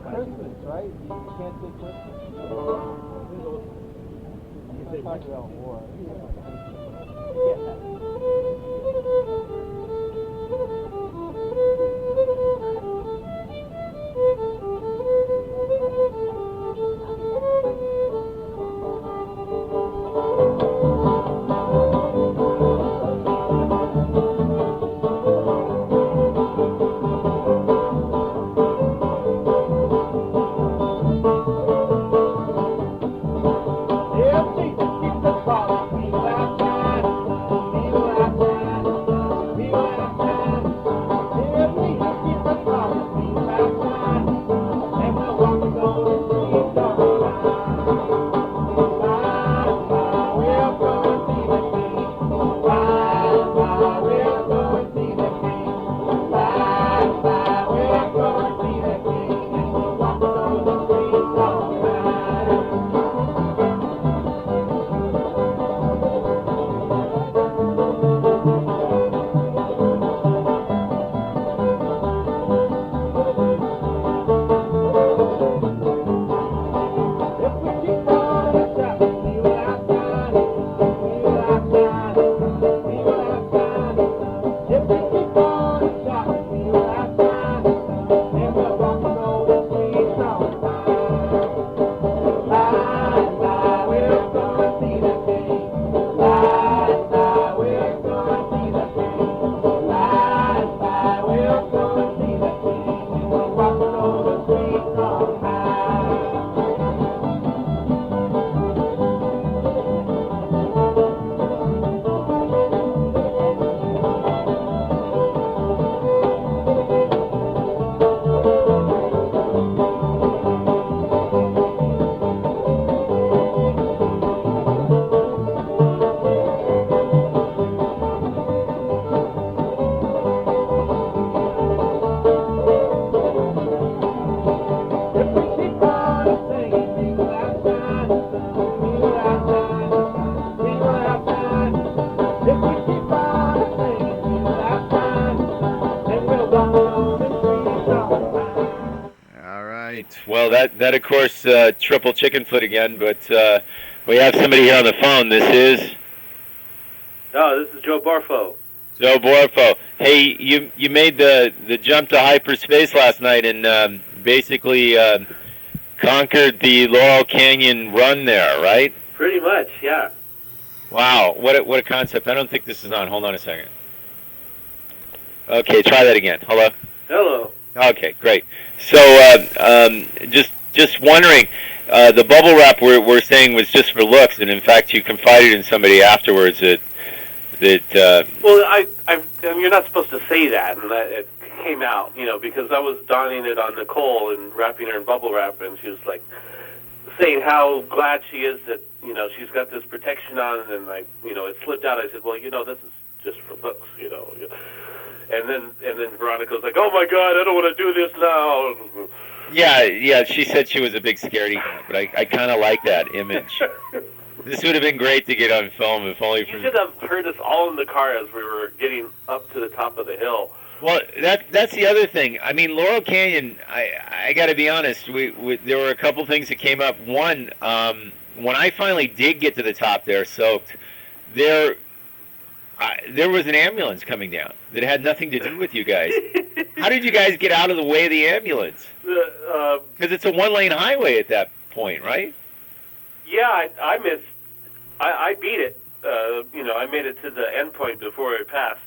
Christmas, right? You can't say Christmas. You say talk about war. right. Well, that of course, triple chicken foot again, but we have somebody here on the phone. This is Oh, this is Joe Barfo. Joe Borfo. Hey, you made the jump to hyperspace last night and basically conquered the Laurel Canyon run there, right? Pretty much, yeah. Wow, what a concept. I don't think this is on. Hold on a second. Okay, try that again. Hello? Hello. Okay, great. So, just wondering, the bubble wrap we're saying was just for looks, and in fact, you confided in somebody afterwards that. Well, I mean, you're not supposed to say that, and that it came out, because I was donning it on Nicole and wrapping her in bubble wrap, and she was like saying how glad she is that she's got this protection on, and it slipped out. I said, well, this is just for looks, And then Veronica was like, "Oh my God, I don't want to do this now." Yeah. She said she was a big scaredy cat, but I kind of like that image. This would have been great to get on film, if only for. You should have heard us all in the car as we were getting up to the top of the hill. Well, that's the other thing. I mean, Laurel Canyon. I got to be honest. There were a couple things that came up. One, when I finally did get to the top there, soaked, there was an ambulance coming down that had nothing to do with you guys. How did you guys get out of the way of the ambulance? Because it's a one-lane highway at that point, right? Yeah, I missed. I beat it. I made it to the end point before it passed.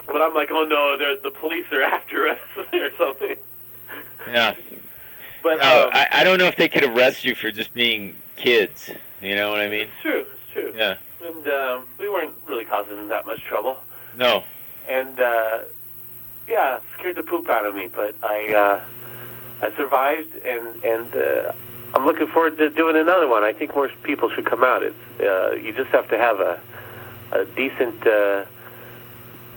But I'm like, oh no, the police are after us or something. Yeah. But I don't know if they could arrest you for just being kids. You know what I mean? It's true. Yeah. And we weren't really causing that much trouble. No. And yeah, scared the poop out of me, but I survived, and I'm looking forward to doing another one. I think more people should come out. It's you just have to have a decent.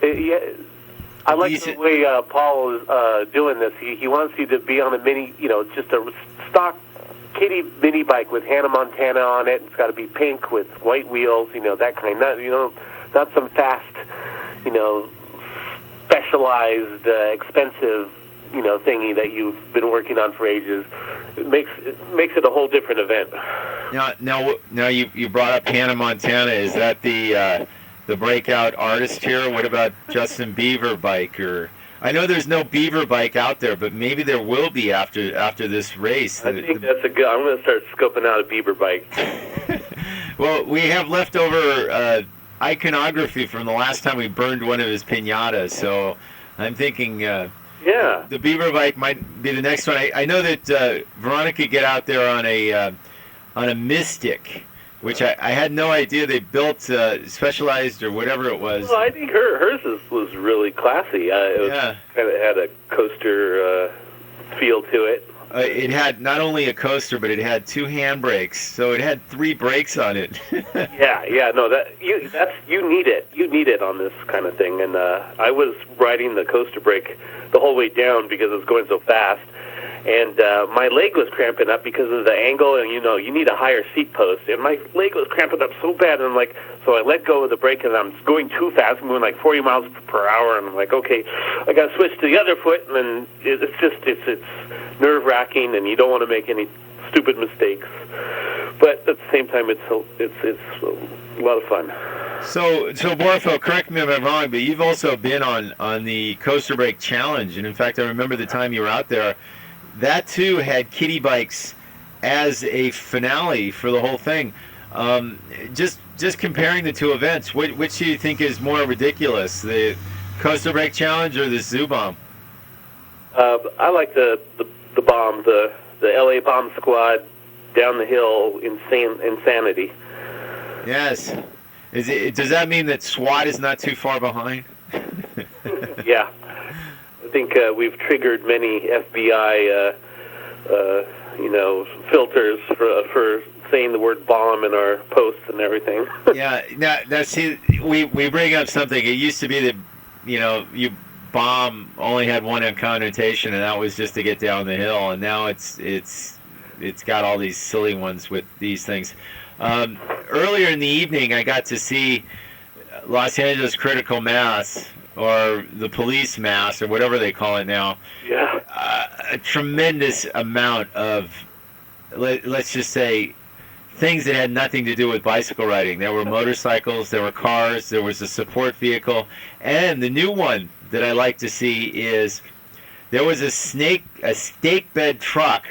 I like the way Paul is doing this. He wants you to be on a mini, just a stock kitty mini bike with Hannah Montana on it. It's got to be pink with white wheels, that kind. Not some fast, specialized, expensive, thingy that you've been working on for ages. It makes it a whole different event. Now you brought up Hannah Montana. Is that the breakout artist here? What about Justin Bieber bike? Or I know there's no Beaver bike out there, but maybe there will be after this race. I think that's a good. I'm going to start scoping out a Bieber bike. Well, we have leftover iconography from the last time we burned one of his piñatas, so I'm thinking. Yeah. The Beaver bike might be the next one. I know that Veronica get out there on a Mystic, which I had no idea they built Specialized or whatever it was. Well, I think hers was really classy. It kind of had a coaster feel to it. It had not only a coaster, but it had 2 handbrakes, so it had 3 brakes on it. Yeah, no, you need it. You need it on this kind of thing. And I was riding the coaster brake the whole way down because it was going so fast, and my leg was cramping up because of the angle, and you need a higher seat post, and my leg was cramping up so bad, and so I let go of the brake, and I'm going too fast, I'm going like 40 miles per hour, and I'm like, okay, I got to switch to the other foot, and then it's nerve-wracking, and you don't want to make any stupid mistakes, but at the same time, it's a lot of fun. So Borfo, correct me if I'm wrong, but you've also been on the Coaster Brake Challenge, and in fact, I remember the time you were out there. That too had kiddie bikes as a finale for the whole thing. Just comparing the two events, which do you think is more ridiculous, the Coaster Brake Challenge or the Zoo Bomb? I like the bomb, the LA Bomb Squad down the hill, insanity. Yes. Does that mean that SWAT is not too far behind? Yeah. I think we've triggered many FBI, filters for saying the word bomb in our posts and everything. Yeah. Now, see, we bring up something. It used to be that, you bomb only had one connotation, and that was just to get down the hill. And now it's got all these silly ones with these things. Earlier in the evening, I got to see Los Angeles Critical Mass, or the Police Mass, or whatever they call it now. Yeah. a tremendous amount of, let's just say, things that had nothing to do with bicycle riding. There were motorcycles, there were cars, there was a support vehicle, and the new one that I like to see is there was a stake bed truck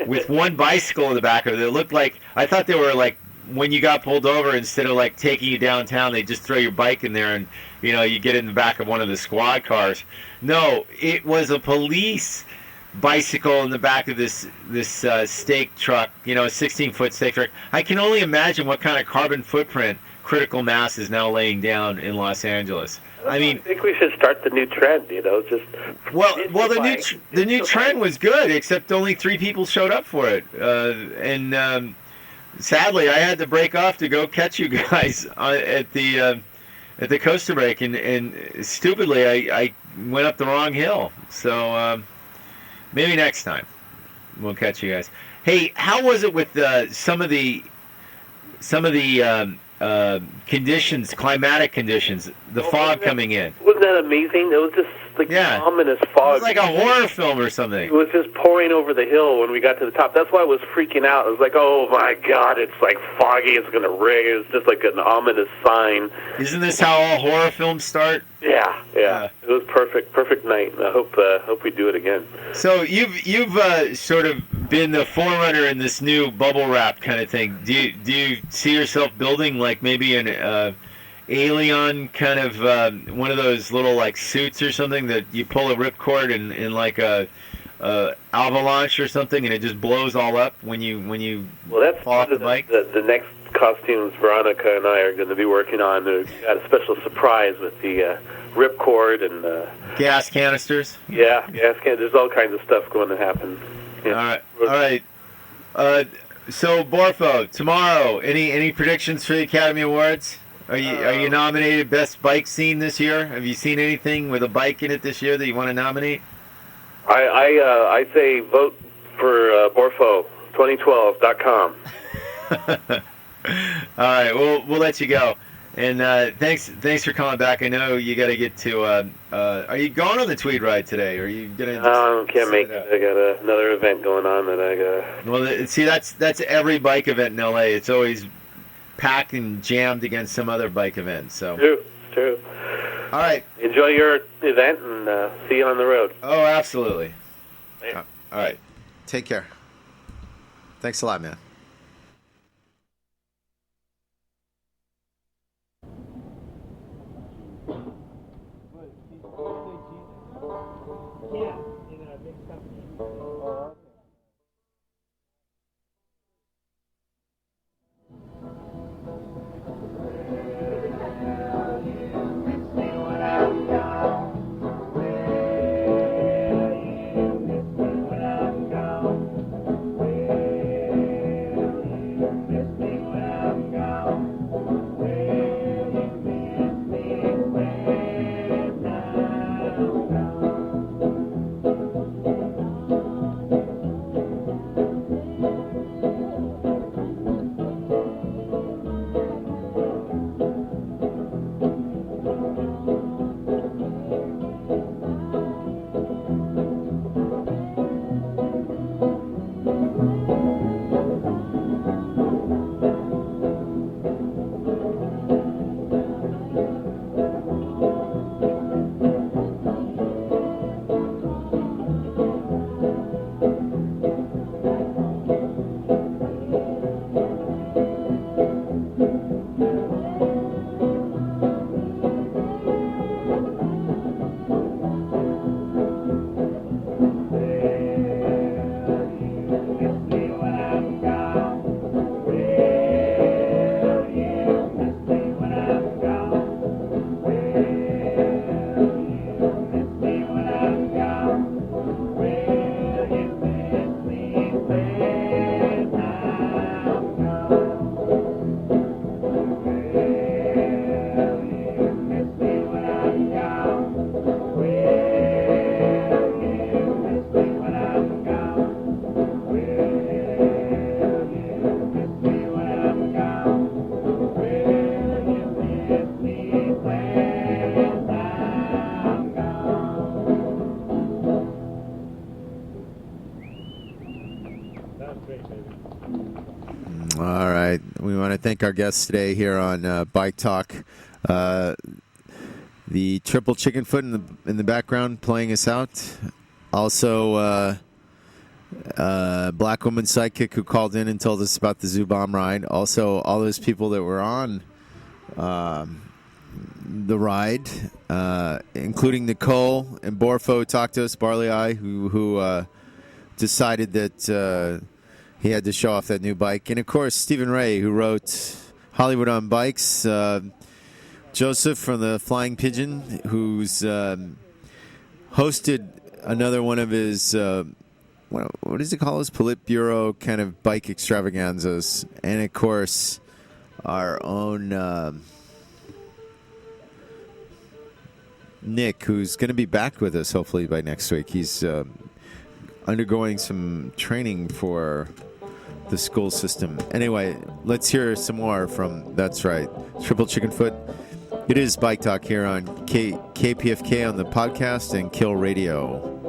with one bicycle in the back of it. It looked like, I thought they were like, when you got pulled over, instead of like taking you downtown, they just throw your bike in there and, you know, you get in the back of one of the squad cars. No, it was a police bicycle in the back of this stake truck, you know, a 16-foot stake truck. I can only imagine what kind of carbon footprint critical mass is now laying down in Los Angeles. I mean, I think we should start the new trend. You know, just the new trend was good, except only 3 people showed up for it, and sadly, I had to break off to go catch you guys at the coaster break, and stupidly I went up the wrong hill. So maybe next time we'll catch you guys. Hey, how was it with some of the conditions, climatic conditions, the fog coming in? Wasn't that amazing? It was just like ominous fog. It was like a horror film or something. It was just pouring over the hill when we got to the top. That's why I was freaking out. I was like, oh my God, it's like foggy, it's going to rain. It was just like an ominous sign. Isn't this how all horror films start? Yeah. It was perfect night. I hope we do it again. So you've sort of been the forerunner in this new bubble wrap kind of thing. Do you see yourself building like maybe an Alien kind of one of those little like suits or something that you pull a ripcord in like a avalanche or something, and it just blows all up when you fall off the bike? The next costumes Veronica and I are going to be working on. We've got a special surprise with the ripcord and gas canisters. Yeah, gas canisters. There's all kinds of stuff going to happen. Yeah. All right. So Borfo, tomorrow, any predictions for the Academy Awards? Are you nominated Best Bike Scene this year? Have you seen anything with a bike in it this year that you want to nominate? I say vote for Borfo2012.com. All right, we'll let you go. And thanks for calling back. I know you got to get to. Are you going on the Tweed ride today? Or are you gonna? I can't make it. I got another event going on that I got. Well, see, that's every bike event in LA. It's always packed and jammed against some other bike event. So true. All right. Enjoy your event and see you on the road. Oh, absolutely. Yeah. All right. Take care. Thanks a lot, man. Yeah, in a big company. thank our guests today here on Bike Talk. The Triple Chicken Foot in the background playing us out. Also, Black Woman Sidekick who called in and told us about the Zoo Bomb ride. Also, all those people that were on the ride, including Nicole and Borfo talked to us, Barley Eye, who decided that he had to show off that new bike. And, of course, Stephen Ray, who wrote Hollywood on Bikes. Joseph from the Flying Pigeon, who's hosted another one of his, what does he call his Politburo kind of bike extravaganzas. And, of course, our own Nick, who's going to be back with us hopefully by next week. He's undergoing some training for the school system. Anyway, let's hear some more from, that's right, Triple Chicken Foot. It is Bike Talk here on KPFK on the podcast and Kill Radio.